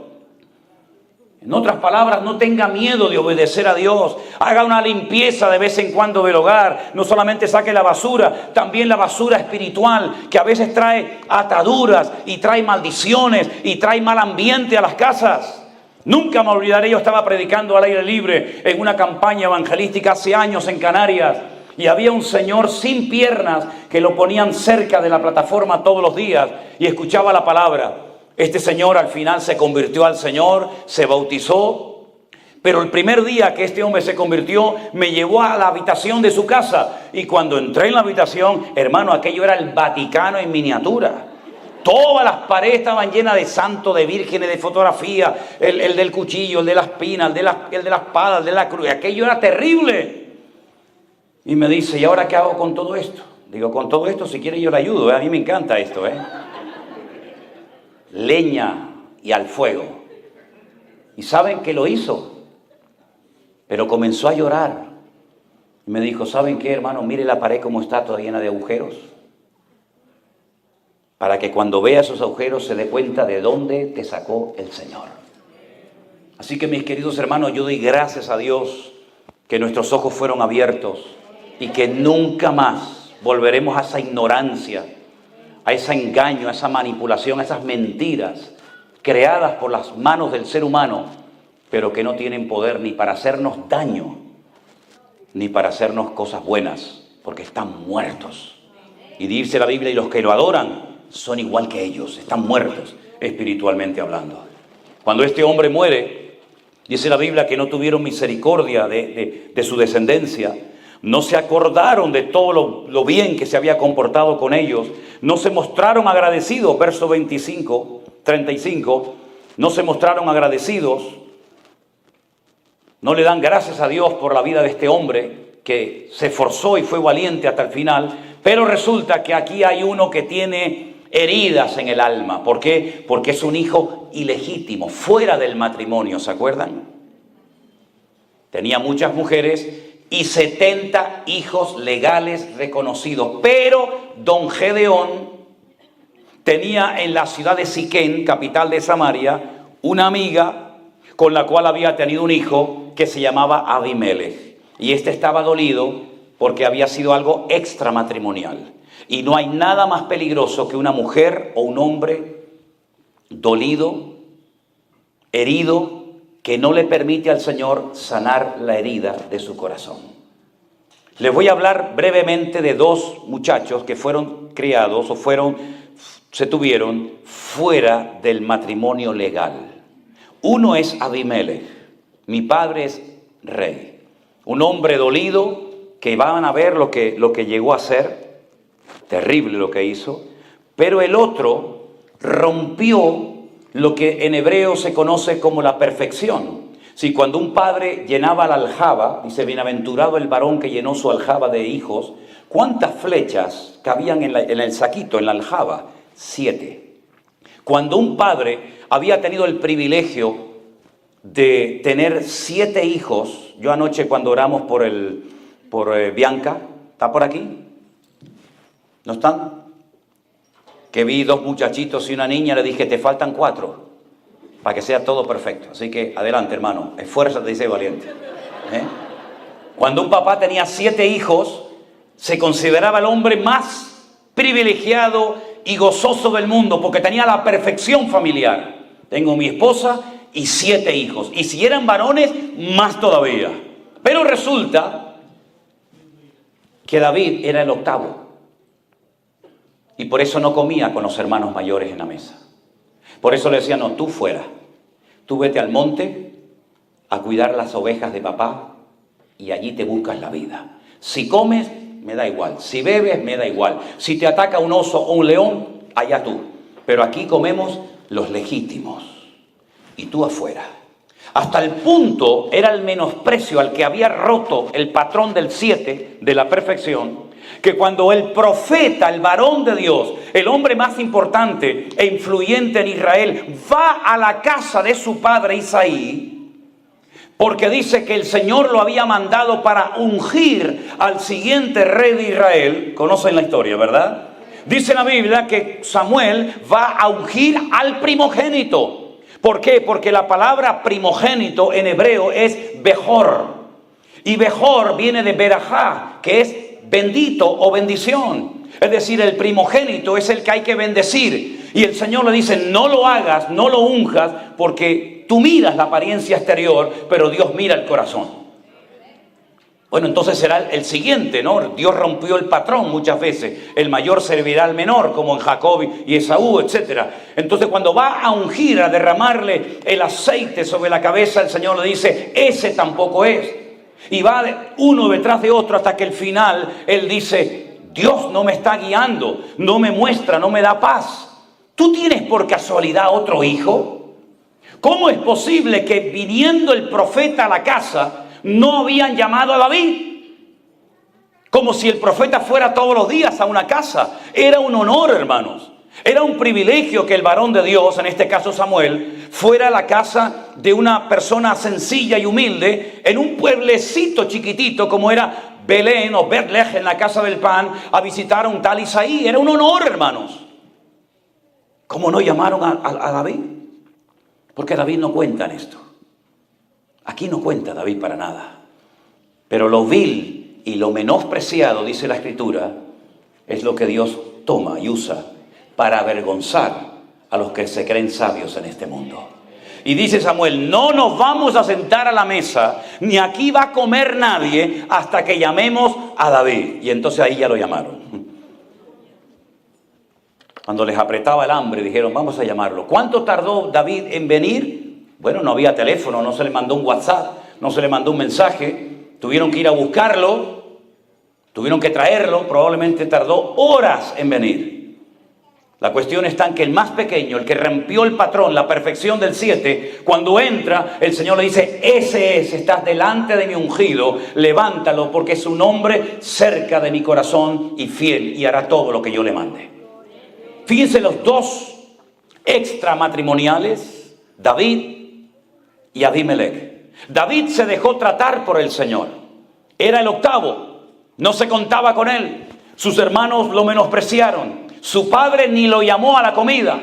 En otras palabras, no tenga miedo de obedecer a Dios. Haga una limpieza de vez en cuando del hogar. No solamente saque la basura, también la basura espiritual, que a veces trae ataduras y trae maldiciones y trae mal ambiente a las casas. Nunca me olvidaré, yo estaba predicando al aire libre en una campaña evangelística hace años en Canarias. Y había un señor sin piernas que lo ponían cerca de la plataforma todos los días y escuchaba la palabra. Este señor al final se convirtió al Señor, se bautizó, pero el primer día que este hombre se convirtió, me llevó a la habitación de su casa. Y cuando entré en la habitación, hermano, aquello era el Vaticano en miniatura. Todas las paredes estaban llenas de santos, de vírgenes, de fotografía, el del cuchillo, el de la espina, el de la espada, el de la cruz. Aquello era terrible. Y me dice, ¿y ahora qué hago con todo esto? Digo, con todo esto, si quiere yo le ayudo, A mí me encanta esto, Leña y al fuego. ¿Y saben qué lo hizo? Pero comenzó a llorar. Y me dijo, ¿saben qué, hermano? Mire la pared como está, toda llena de agujeros. Para que cuando vea esos agujeros se dé cuenta de dónde te sacó el Señor. Así que, mis queridos hermanos, yo doy gracias a Dios que nuestros ojos fueron abiertos y que nunca más volveremos a esa ignorancia, a ese engaño, a esa manipulación, a esas mentiras creadas por las manos del ser humano, pero que no tienen poder ni para hacernos daño, ni para hacernos cosas buenas, porque están muertos. Y dice la Biblia, y los que lo adoran son igual que ellos, están muertos espiritualmente hablando. Cuando este hombre muere, dice la Biblia que no tuvieron misericordia de su descendencia. No se acordaron de todo lo bien que se había comportado con ellos. No se mostraron agradecidos. Verso 35. No se mostraron agradecidos. No le dan gracias a Dios por la vida de este hombre que se esforzó y fue valiente hasta el final. Pero resulta que aquí hay uno que tiene heridas en el alma. ¿Por qué? Porque es un hijo ilegítimo, fuera del matrimonio, ¿se acuerdan? Tenía muchas mujeres y 70 hijos legales reconocidos. Pero don Gedeón tenía en la ciudad de Siquén, capital de Samaria, una amiga con la cual había tenido un hijo que se llamaba Abimelech. Y este estaba dolido porque había sido algo extramatrimonial. Y no hay nada más peligroso que una mujer o un hombre dolido, herido, que no le permite al Señor sanar la herida de su corazón. Les voy a hablar brevemente de dos muchachos que fueron criados o se tuvieron fuera del matrimonio legal. Uno es Abimelech. Mi padre es rey. Un hombre dolido que van a ver lo que llegó a ser. Terrible lo que hizo. Pero el otro rompió lo que en hebreo se conoce como la perfección. Si cuando un padre llenaba la aljaba, dice, bienaventurado el varón que llenó su aljaba de hijos, ¿cuántas flechas cabían en el saquito, en la aljaba? 7. Cuando un padre había tenido el privilegio de tener 7 hijos, yo anoche cuando oramos por Bianca, ¿está por aquí? ¿No están? Que vi 2 muchachitos y una niña, le dije, te faltan 4 para que sea todo perfecto. Así que adelante, hermano, esfuérzate y sé valiente. Cuando un papá tenía 7 hijos, se consideraba el hombre más privilegiado y gozoso del mundo, porque tenía la perfección familiar. Tengo mi esposa y 7 hijos, y si eran varones, más todavía. Pero resulta que David era el octavo. Y por eso no comía con los hermanos mayores en la mesa. Por eso le decía, no, tú fuera. Tú vete al monte a cuidar las ovejas de papá y allí te buscas la vida. Si comes, me da igual. Si bebes, me da igual. Si te ataca un oso o un león, allá tú. Pero aquí comemos los legítimos. Y tú afuera. Hasta el punto era el menosprecio al que había roto el patrón del 7 de la perfección, que cuando el profeta, el varón de Dios, el hombre más importante e influyente en Israel, va a la casa de su padre Isaí, porque dice que el Señor lo había mandado para ungir al siguiente rey de Israel. Conocen la historia, ¿verdad? Dice la Biblia que Samuel va a ungir al primogénito. ¿Por qué? Porque la palabra primogénito en hebreo es Bejor. Y Bejor viene de Berajá, que es bendito o bendición. Es decir, el primogénito es el que hay que bendecir. Y el Señor le dice, no lo hagas, no lo unjas, porque tú miras la apariencia exterior, pero Dios mira el corazón. Bueno, entonces será el siguiente, ¿no? Dios rompió el patrón muchas veces. El mayor servirá al menor, como en Jacob y Esaú, etc. Entonces cuando va a ungir, a derramarle el aceite sobre la cabeza, el Señor le dice, ese tampoco es. Y va uno detrás de otro hasta que al final él dice, Dios no me está guiando, no me muestra, no me da paz. ¿Tú tienes por casualidad otro hijo? ¿Cómo es posible que viniendo el profeta a la casa no habían llamado a David? Como si el profeta fuera todos los días a una casa. Era un honor, hermanos. Era un privilegio que el varón de Dios, en este caso Samuel, fuera a la casa de una persona sencilla y humilde en un pueblecito chiquitito como era Belén o Betlehem, en la casa del pan, a visitar a un tal Isaí. Era un honor, hermanos. ¿Cómo no llamaron a David? Porque David no cuenta en esto. Aquí no cuenta David para nada. Pero lo vil y lo menospreciado, dice la Escritura, es lo que Dios toma y usa para avergonzar a los que se creen sabios en este mundo. Y dice Samuel, no nos vamos a sentar a la mesa, ni aquí va a comer nadie hasta que llamemos a David. Y entonces ahí ya lo llamaron. Cuando les apretaba el hambre, dijeron, vamos a llamarlo. ¿Cuánto tardó David en venir? Bueno, no había teléfono, no se le mandó un WhatsApp, no se le mandó un mensaje. Tuvieron que ir a buscarlo, tuvieron que traerlo, probablemente tardó horas en venir. La cuestión está en que el más pequeño, el que rompió el patrón, la perfección del 7, cuando entra, el Señor le dice, ese es, estás delante de mi ungido, levántalo porque es un hombre cerca de mi corazón y fiel y hará todo lo que yo le mande. Fíjense los dos extramatrimoniales, David y Abimelech. David se dejó tratar por el Señor. Era el octavo, no se contaba con él. Sus hermanos lo menospreciaron. Su padre ni lo llamó a la comida,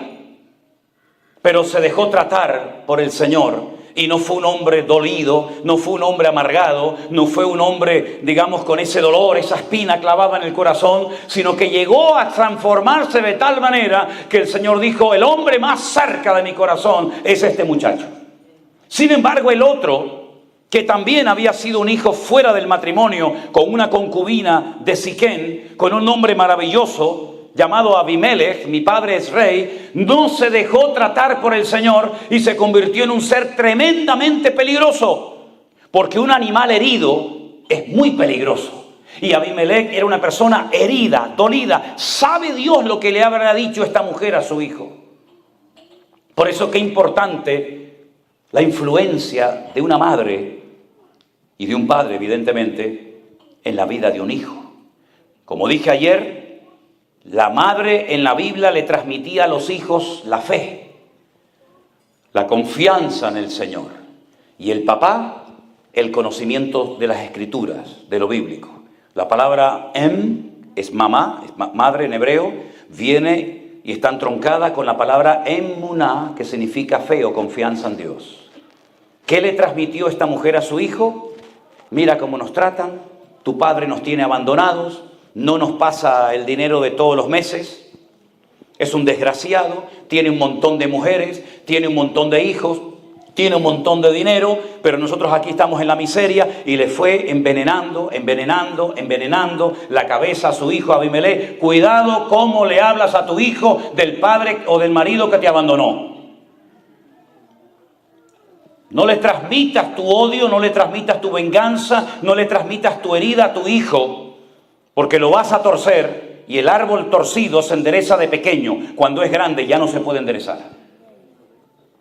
pero se dejó tratar por el Señor. Y no fue un hombre dolido, no fue un hombre amargado, no fue un hombre, digamos, con ese dolor, esa espina clavada en el corazón, sino que llegó a transformarse de tal manera que el Señor dijo: el hombre más cerca de mi corazón es este muchacho. Sin embargo, el otro, que también había sido un hijo fuera del matrimonio, con una concubina de Siquén, con un nombre maravilloso, llamado Abimelech, mi padre es rey, no se dejó tratar por el Señor y se convirtió en un ser tremendamente peligroso, porque un animal herido es muy peligroso. Y Abimelech era una persona herida, dolida. ¿Sabe Dios lo que le habrá dicho esta mujer a su hijo? Por eso qué importante la influencia de una madre y de un padre, evidentemente, en la vida de un hijo. Como dije ayer, la madre en la Biblia le transmitía a los hijos la fe, la confianza en el Señor. Y el papá, el conocimiento de las Escrituras, de lo bíblico. La palabra es mamá, es madre en hebreo, viene y está entroncada con la palabra emuná, que significa fe o confianza en Dios. ¿Qué le transmitió esta mujer a su hijo? Mira cómo nos tratan, tu padre nos tiene abandonados, no nos pasa el dinero de todos los meses, es un desgraciado, tiene un montón de mujeres, tiene un montón de hijos, tiene un montón de dinero, pero nosotros aquí estamos en la miseria. Y le fue envenenando la cabeza a su hijo Abimelech. Cuidado cómo le hablas a tu hijo del padre o del marido que te abandonó. No le transmitas tu odio, no le transmitas tu venganza, no le transmitas tu herida a tu hijo, porque lo vas a torcer, y el árbol torcido se endereza de pequeño. Cuando es grande ya no se puede enderezar.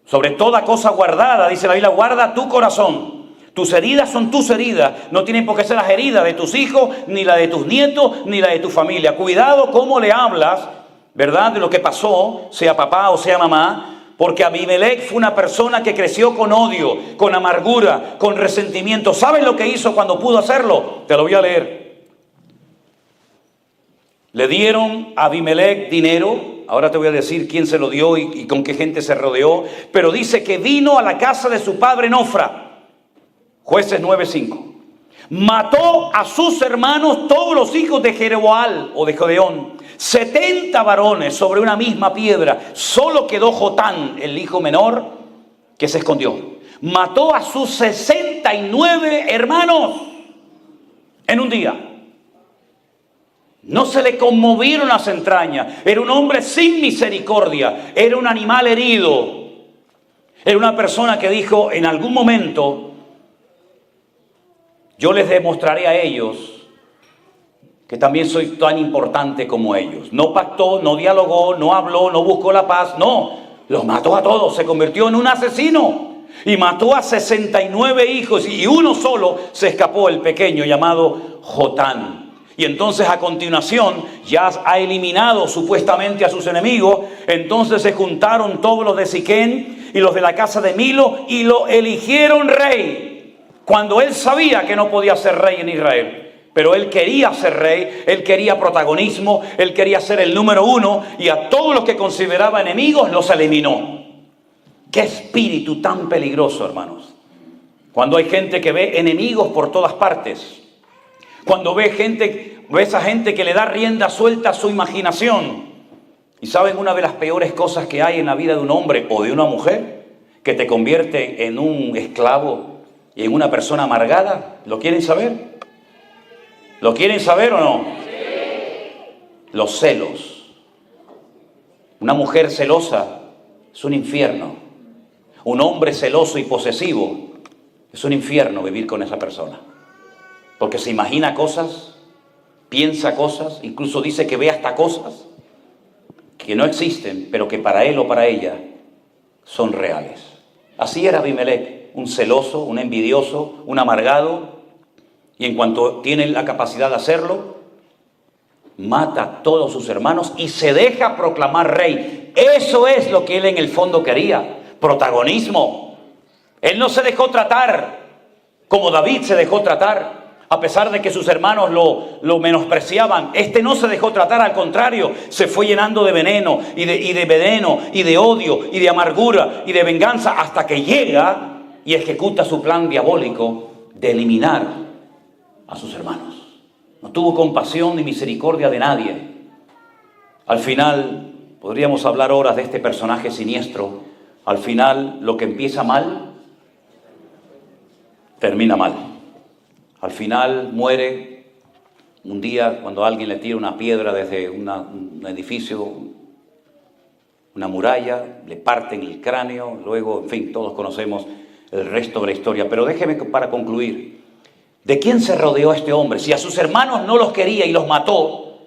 Sobre toda cosa guardada, dice la Biblia, guarda tu corazón. Tus heridas son tus heridas. No tienen por qué ser las heridas de tus hijos, ni la de tus nietos, ni la de tu familia. Cuidado cómo le hablas, ¿verdad?, de lo que pasó, sea papá o sea mamá. Porque Abimelech fue una persona que creció con odio, con amargura, con resentimiento. ¿Sabes lo que hizo cuando pudo hacerlo? Te lo voy a leer. Le dieron a Abimelech dinero. Ahora te voy a decir quién se lo dio y con qué gente se rodeó. Pero dice que vino a la casa de su padre en Ofra. Jueces 9:5. Mató a sus hermanos, todos los hijos de Jeroboam o de Gedeón. 70 varones sobre una misma piedra. Solo quedó Jotán, el hijo menor, que se escondió. Mató a sus 69 hermanos en un día. No se le conmovieron las entrañas. Era un hombre sin misericordia. Era un animal herido. Era una persona que dijo en algún momento: yo les demostraré a ellos que también soy tan importante como ellos. No pactó, no dialogó, no habló, no buscó la paz. No, los mató a todos. Se convirtió en un asesino. Y mató a 69 hijos. Y uno solo se escapó, el pequeño llamado Jotán. Y entonces a continuación ya ha eliminado supuestamente a sus enemigos. Entonces se juntaron todos los de Siquén y los de la casa de Milo y lo eligieron rey, cuando él sabía que no podía ser rey en Israel. Pero él quería ser rey, él quería protagonismo, él quería ser el número uno, y a todos los que consideraba enemigos los eliminó. ¡Qué espíritu tan peligroso, hermanos! Cuando hay gente que ve enemigos por todas partes. Cuando ve esa gente que le da rienda suelta a su imaginación. Y ¿saben una de las peores cosas que hay en la vida de un hombre o de una mujer? Que te convierte en un esclavo y en una persona amargada. ¿Lo quieren saber? ¿Lo quieren saber o no? Los celos. Una mujer celosa es un infierno. Un hombre celoso y posesivo es un infierno vivir con esa persona. Porque se imagina cosas, piensa cosas, incluso dice que ve hasta cosas que no existen, pero que para él o para ella son reales. Así era Abimelech, un celoso, un envidioso, un amargado, y en cuanto tiene la capacidad de hacerlo, mata a todos sus hermanos y se deja proclamar rey. Eso es lo que él en el fondo quería, protagonismo. Él no se dejó tratar como David se dejó tratar. A pesar de que sus hermanos lo menospreciaban, este no se dejó tratar, al contrario, se fue llenando de veneno y de odio y de amargura y de venganza, hasta que llega y ejecuta su plan diabólico de eliminar a sus hermanos. No tuvo compasión ni misericordia de nadie. Al final, podríamos hablar horas de este personaje siniestro. Al final, lo que empieza mal, termina mal. Al final muere un día cuando alguien le tira una piedra desde un edificio, una muralla, le parten el cráneo, luego, en fin, todos conocemos el resto de la historia. Pero déjeme para concluir, ¿de quién se rodeó este hombre? Si a sus hermanos no los quería y los mató,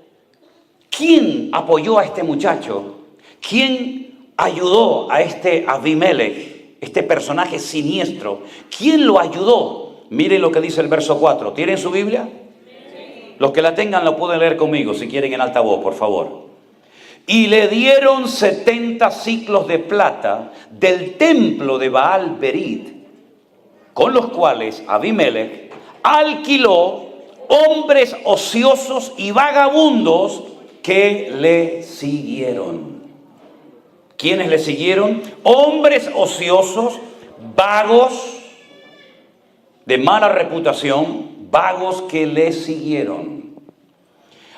¿quién apoyó a este muchacho? ¿Quién ayudó a este Abimelech, este personaje siniestro? ¿Quién lo ayudó? Miren lo que dice el verso 4. ¿Tienen su Biblia? Sí. Los que la tengan lo pueden leer conmigo, si quieren en alta voz, por favor. Y le dieron 70 siclos de plata del templo de Baal Berit, con los cuales Abimelech alquiló hombres ociosos y vagabundos que le siguieron. ¿Quiénes le siguieron? Hombres ociosos, vagos, de mala reputación, vagos que le siguieron.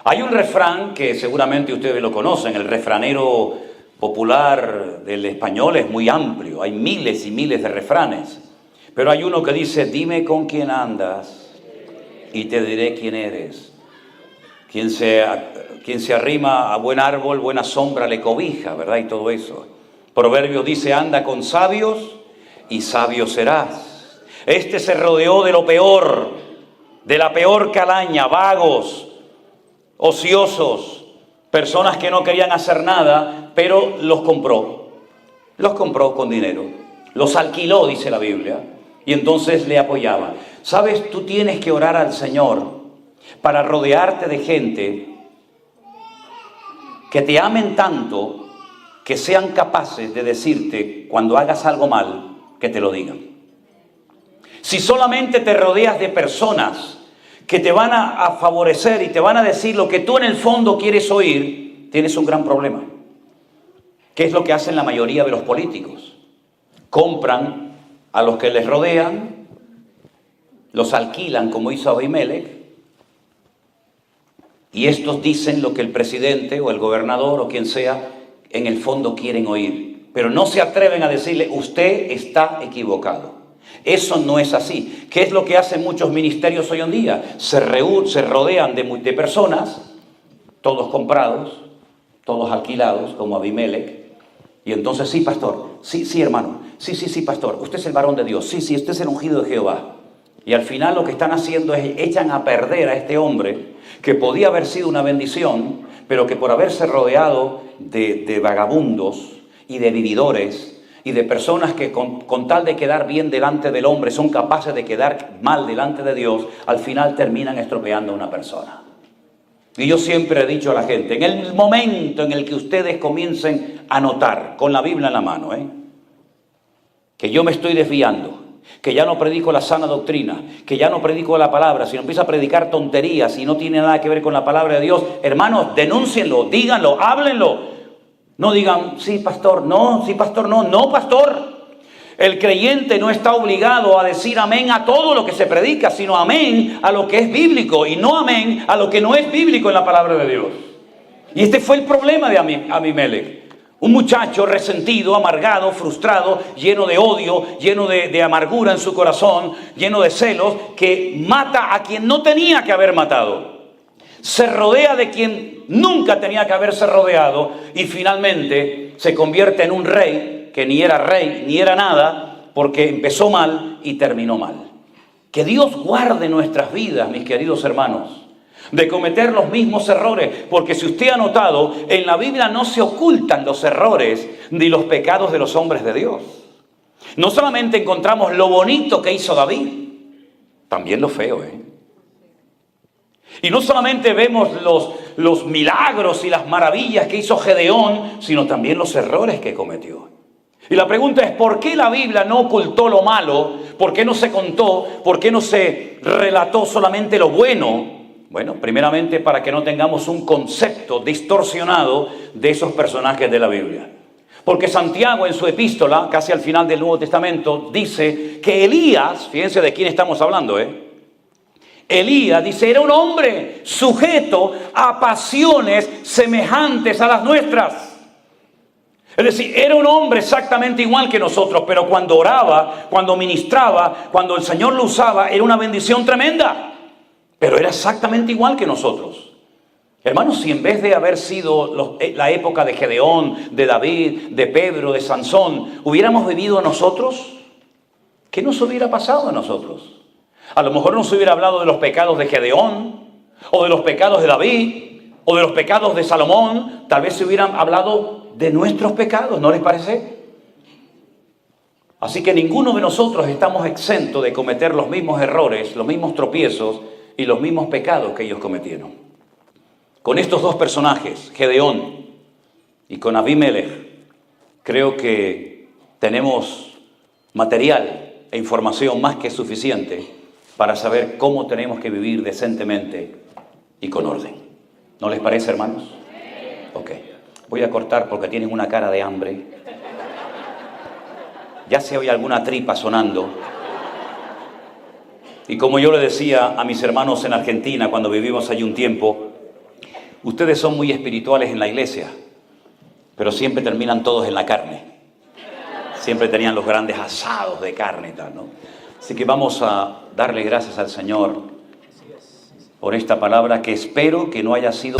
Hay un refrán que seguramente ustedes lo conocen, el refranero popular del español es muy amplio, hay miles y miles de refranes, pero hay uno que dice: dime con quién andas y te diré quién eres. Quien se arrima a buen árbol, buena sombra le cobija, ¿verdad? Y todo eso. Proverbio dice: anda con sabios y sabio serás. Este se rodeó de lo peor, de la peor calaña, vagos, ociosos, personas que no querían hacer nada, pero los compró con dinero, los alquiló, dice la Biblia, y entonces le apoyaban. ¿Sabes? Tú tienes que orar al Señor para rodearte de gente que te amen tanto, que sean capaces de decirte cuando hagas algo mal, que te lo digan. Si solamente te rodeas de personas que te van a favorecer y te van a decir lo que tú en el fondo quieres oír, tienes un gran problema. ¿Qué es lo que hacen la mayoría de los políticos? Compran a los que les rodean, los alquilan como hizo Abimelech, y estos dicen lo que el presidente o el gobernador o quien sea en el fondo quieren oír, pero no se atreven a decirle: usted está equivocado. Eso no es así. ¿Qué es lo que hacen muchos ministerios hoy en día? Se rodean de personas, todos comprados, todos alquilados, como Abimelech, y entonces: sí, pastor, sí, hermano, sí, pastor, usted es el varón de Dios, sí, usted es el ungido de Jehová. Y al final lo que están haciendo es echan a perder a este hombre que podía haber sido una bendición, pero que por haberse rodeado de vagabundos y de vividores y de personas que con tal de quedar bien delante del hombre son capaces de quedar mal delante de Dios, al final terminan estropeando a una persona. Y yo siempre he dicho a la gente, en el momento en el que ustedes comiencen a notar, con la Biblia en la mano, que yo me estoy desviando, que ya no predico la sana doctrina, que ya no predico la palabra, sino empiezo a predicar tonterías y no tiene nada que ver con la palabra de Dios, hermanos, denúncienlo, díganlo, háblenlo. No digan: sí, pastor, no, no, pastor. El creyente no está obligado a decir amén a todo lo que se predica, sino amén a lo que es bíblico y no amén a lo que no es bíblico en la palabra de Dios. Y este fue el problema de Abimelech. Un muchacho resentido, amargado, frustrado, lleno de odio, lleno de amargura en su corazón, lleno de celos, que mata a quien no tenía que haber matado. Se rodea de quien nunca tenía que haberse rodeado y finalmente se convierte en un rey que ni era nada, porque empezó mal y terminó mal. Que Dios guarde nuestras vidas, mis queridos hermanos, de cometer los mismos errores, porque si usted ha notado, en la Biblia no se ocultan los errores ni los pecados de los hombres de Dios. No solamente encontramos lo bonito que hizo David, también lo feo, Y no solamente vemos los milagros y las maravillas que hizo Gedeón, sino también los errores que cometió. Y la pregunta es: ¿por qué la Biblia no ocultó lo malo? ¿Por qué no se contó? ¿Por qué no se relató solamente lo bueno? Bueno, primeramente para que no tengamos un concepto distorsionado de esos personajes de la Biblia. Porque Santiago en su epístola, casi al final del Nuevo Testamento, dice que Elías, fíjense de quién estamos hablando, Elías, dice, era un hombre sujeto a pasiones semejantes a las nuestras. Es decir, era un hombre exactamente igual que nosotros, pero cuando oraba, cuando ministraba, cuando el Señor lo usaba, era una bendición tremenda. Pero era exactamente igual que nosotros. Hermanos, si en vez de haber sido la época de Gedeón, de David, de Pedro, de Sansón, hubiéramos vivido nosotros, ¿qué nos hubiera pasado a nosotros? A lo mejor nos hubiera hablado de los pecados de Gedeón, o de los pecados de David, o de los pecados de Salomón. Tal vez se hubieran hablado de nuestros pecados, ¿no les parece? Así que ninguno de nosotros estamos exentos de cometer los mismos errores, los mismos tropiezos y los mismos pecados que ellos cometieron. Con estos dos personajes, Gedeón y con Abimelech, creo que tenemos material e información más que suficiente para saber cómo tenemos que vivir decentemente y con orden. ¿No les parece, hermanos? Ok. Voy a cortar porque tienen una cara de hambre. Ya se oye alguna tripa sonando. Y como yo le decía a mis hermanos en Argentina cuando vivimos allí un tiempo, ustedes son muy espirituales en la iglesia, pero siempre terminan todos en la carne. Siempre tenían los grandes asados de carne y tal, ¿no? Así que vamos a darle gracias al Señor por esta palabra que espero que no haya sido...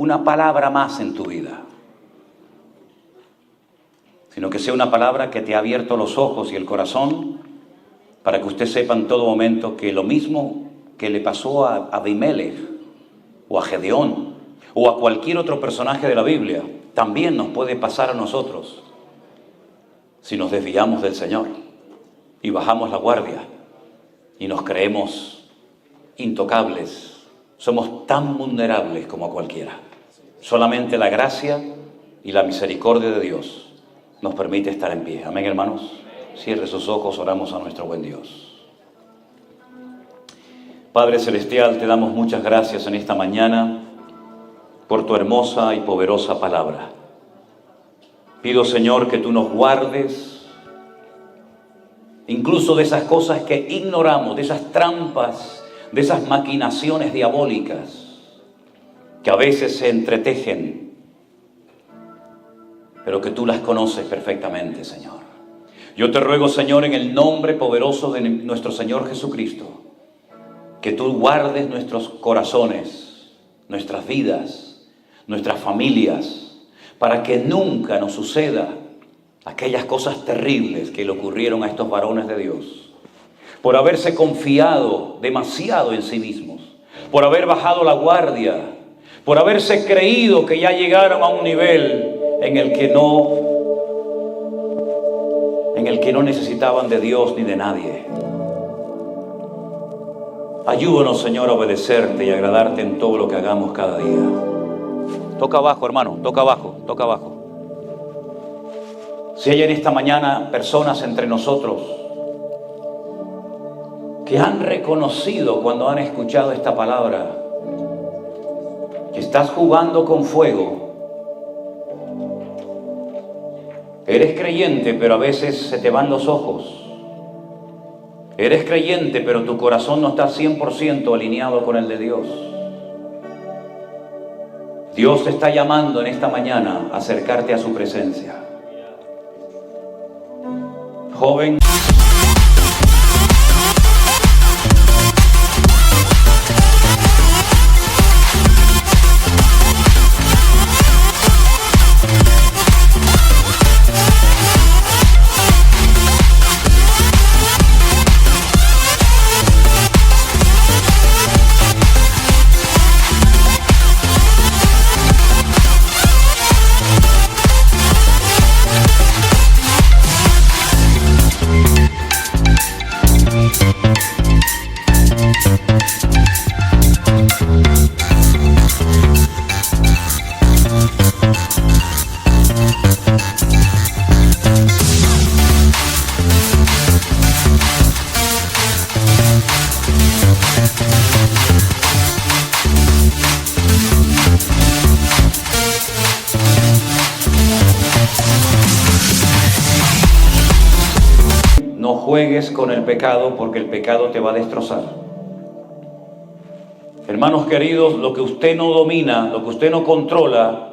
una palabra más en tu vida, sino que sea una palabra que te ha abierto los ojos y el corazón para que usted sepa en todo momento que lo mismo que le pasó a Abimelech o a Gedeón o a cualquier otro personaje de la Biblia, también nos puede pasar a nosotros si nos desviamos del Señor y bajamos la guardia y nos creemos intocables. Somos tan vulnerables como cualquiera. Solamente la gracia y la misericordia de Dios nos permite estar en pie. Amén, hermanos. Cierre sus ojos, oramos a nuestro buen Dios. Padre Celestial, te damos muchas gracias en esta mañana por tu hermosa y poderosa palabra. Pido, Señor, que tú nos guardes incluso de esas cosas que ignoramos, de esas trampas, de esas maquinaciones diabólicas que a veces se entretejen, pero que tú las conoces perfectamente, Señor. Yo te ruego, Señor, en el nombre poderoso de nuestro Señor Jesucristo, que tú guardes nuestros corazones, nuestras vidas, nuestras familias, para que nunca nos suceda aquellas cosas terribles que le ocurrieron a estos varones de Dios, por haberse confiado demasiado en sí mismos, por haber bajado la guardia, por haberse creído que ya llegaron a un nivel en el que no necesitaban de Dios ni de nadie. Ayúdanos, Señor, a obedecerte y agradarte en todo lo que hagamos cada día. Toca abajo, hermano, toca abajo, toca abajo. Si hay en esta mañana personas entre nosotros que han reconocido cuando han escuchado esta palabra Estás jugando con fuego. Eres creyente, pero a veces se te van los ojos. Eres creyente, pero tu corazón no está 100% alineado con el de Dios. Dios te está llamando en esta mañana a acercarte a su presencia. Joven. No juegues con el pecado, porque el pecado te va a destrozar. Hermanos queridos, lo que usted no domina, lo que usted no controla,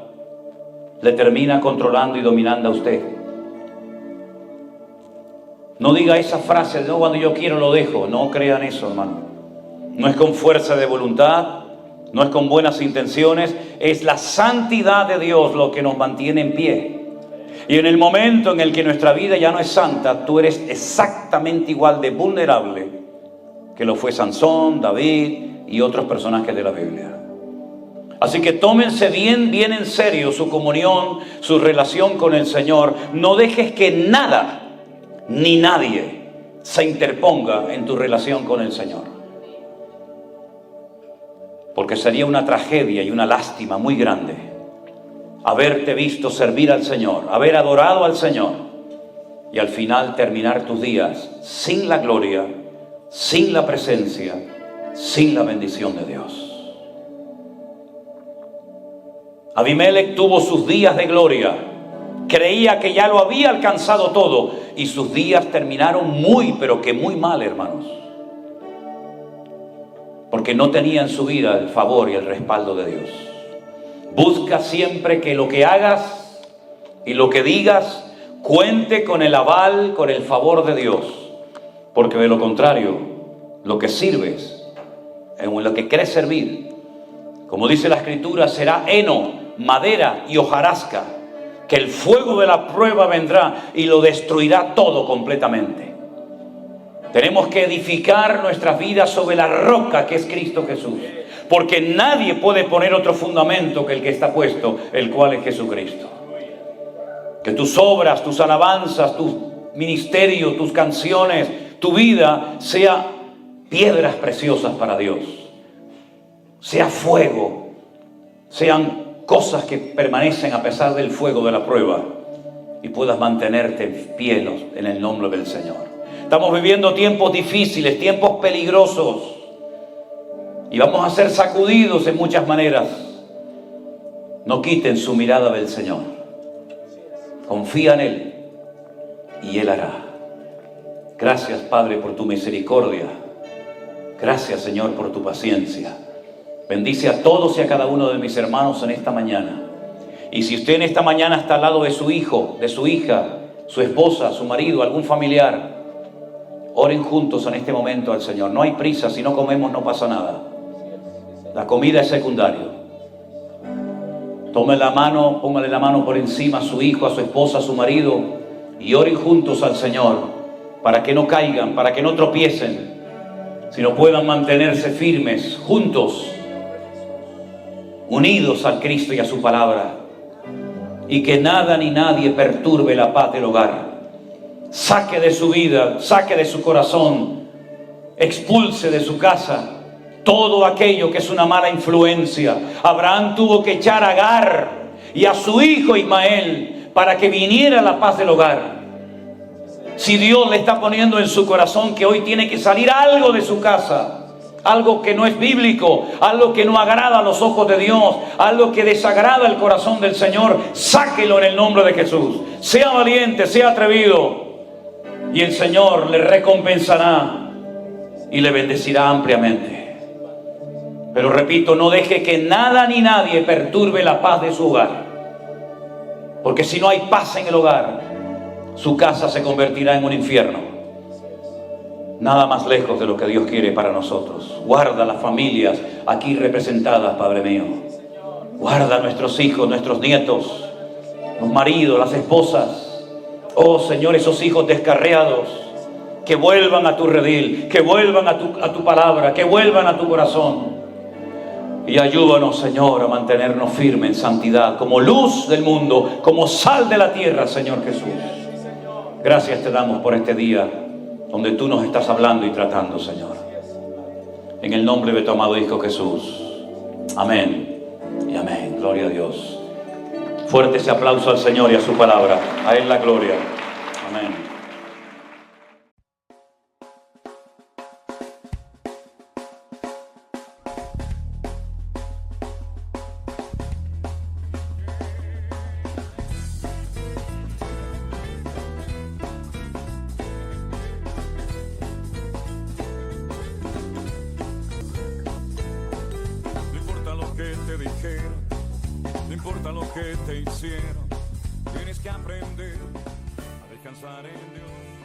le termina controlando y dominando a usted. No diga esa frase, no, cuando yo quiero lo dejo. No crean eso, hermano. No es con fuerza de voluntad, no es con buenas intenciones, es la santidad de Dios lo que nos mantiene en pie. Y en el momento en el que nuestra vida ya no es santa, tú eres exactamente igual de vulnerable que lo fue Sansón, David y otros personajes de la Biblia. Así que tómense bien en serio su comunión, su relación con el Señor. No dejes que nada ni nadie se interponga en tu relación con el Señor. Porque sería una tragedia y una lástima muy grande haberte visto servir al Señor, haber adorado al Señor y al final terminar tus días sin la gloria, sin la presencia, sin la bendición de Dios. Abimelech tuvo sus días de gloria, creía que ya lo había alcanzado todo y sus días terminaron muy, pero que muy mal, hermanos, porque no tenía en su vida el favor y el respaldo de Dios. Busca siempre que lo que hagas y lo que digas cuente con el aval, con el favor de Dios. Porque de lo contrario, lo que sirves, en lo que quieres servir, como dice la Escritura, será heno, madera y hojarasca, que el fuego de la prueba vendrá y lo destruirá todo completamente. Tenemos que edificar nuestras vidas sobre la roca que es Cristo Jesús. Porque nadie puede poner otro fundamento que el que está puesto, el cual es Jesucristo. Que tus obras, tus alabanzas, tu ministerio, tus canciones, tu vida sea piedras preciosas para Dios. Sea fuego, sean cosas que permanecen a pesar del fuego de la prueba y puedas mantenerte en pie en el nombre del Señor. Estamos viviendo tiempos difíciles, tiempos peligrosos. Y vamos a ser sacudidos en muchas maneras. No quiten su mirada del Señor. Confía en Él y Él hará. Gracias, Padre, por tu misericordia. Gracias, Señor, por tu paciencia. Bendice a todos y a cada uno de mis hermanos en esta mañana. Y si usted en esta mañana está al lado de su hijo, de su hija, su esposa, su marido, algún familiar, oren juntos en este momento al Señor. No hay prisa, si no comemos no pasa nada. La comida es secundario. Tome la mano, póngale la mano por encima a su hijo, a su esposa, a su marido y oren juntos al Señor para que no caigan, para que no tropiecen, sino puedan mantenerse firmes, juntos, unidos al Cristo y a su palabra, y que nada ni nadie perturbe la paz del hogar. Saque de su vida, saque de su corazón, expulse de su casa todo aquello que es una mala influencia. Abraham tuvo que echar a Agar y a su hijo Ismael para que viniera la paz del hogar. Si Dios le está poniendo en su corazón que hoy tiene que salir algo de su casa, algo que no es bíblico, algo que no agrada a los ojos de Dios, algo que desagrada el corazón del Señor, sáquelo en el nombre de Jesús. Sea valiente, sea atrevido, y el Señor le recompensará y le bendecirá ampliamente. Pero repito, no deje que nada ni nadie perturbe la paz de su hogar, porque si no hay paz en el hogar, su casa se convertirá en un infierno. Nada más lejos de lo que Dios quiere para nosotros. Guarda las familias aquí representadas, Padre mío. Guarda a nuestros hijos, nuestros nietos, los maridos, las esposas. Oh Señor, esos hijos descarriados, que vuelvan a tu redil, que vuelvan a tu palabra, que vuelvan a tu corazón. Y ayúdanos, Señor, a mantenernos firmes en santidad, como luz del mundo, como sal de la tierra, Señor Jesús. Gracias te damos por este día donde tú nos estás hablando y tratando, Señor. En el nombre de tu amado Hijo Jesús. Amén y amén. Gloria a Dios. Fuerte ese aplauso al Señor y a su palabra. A Él la gloria. Amén. No importa lo que te hicieron, tienes que aprender a descansar en Dios.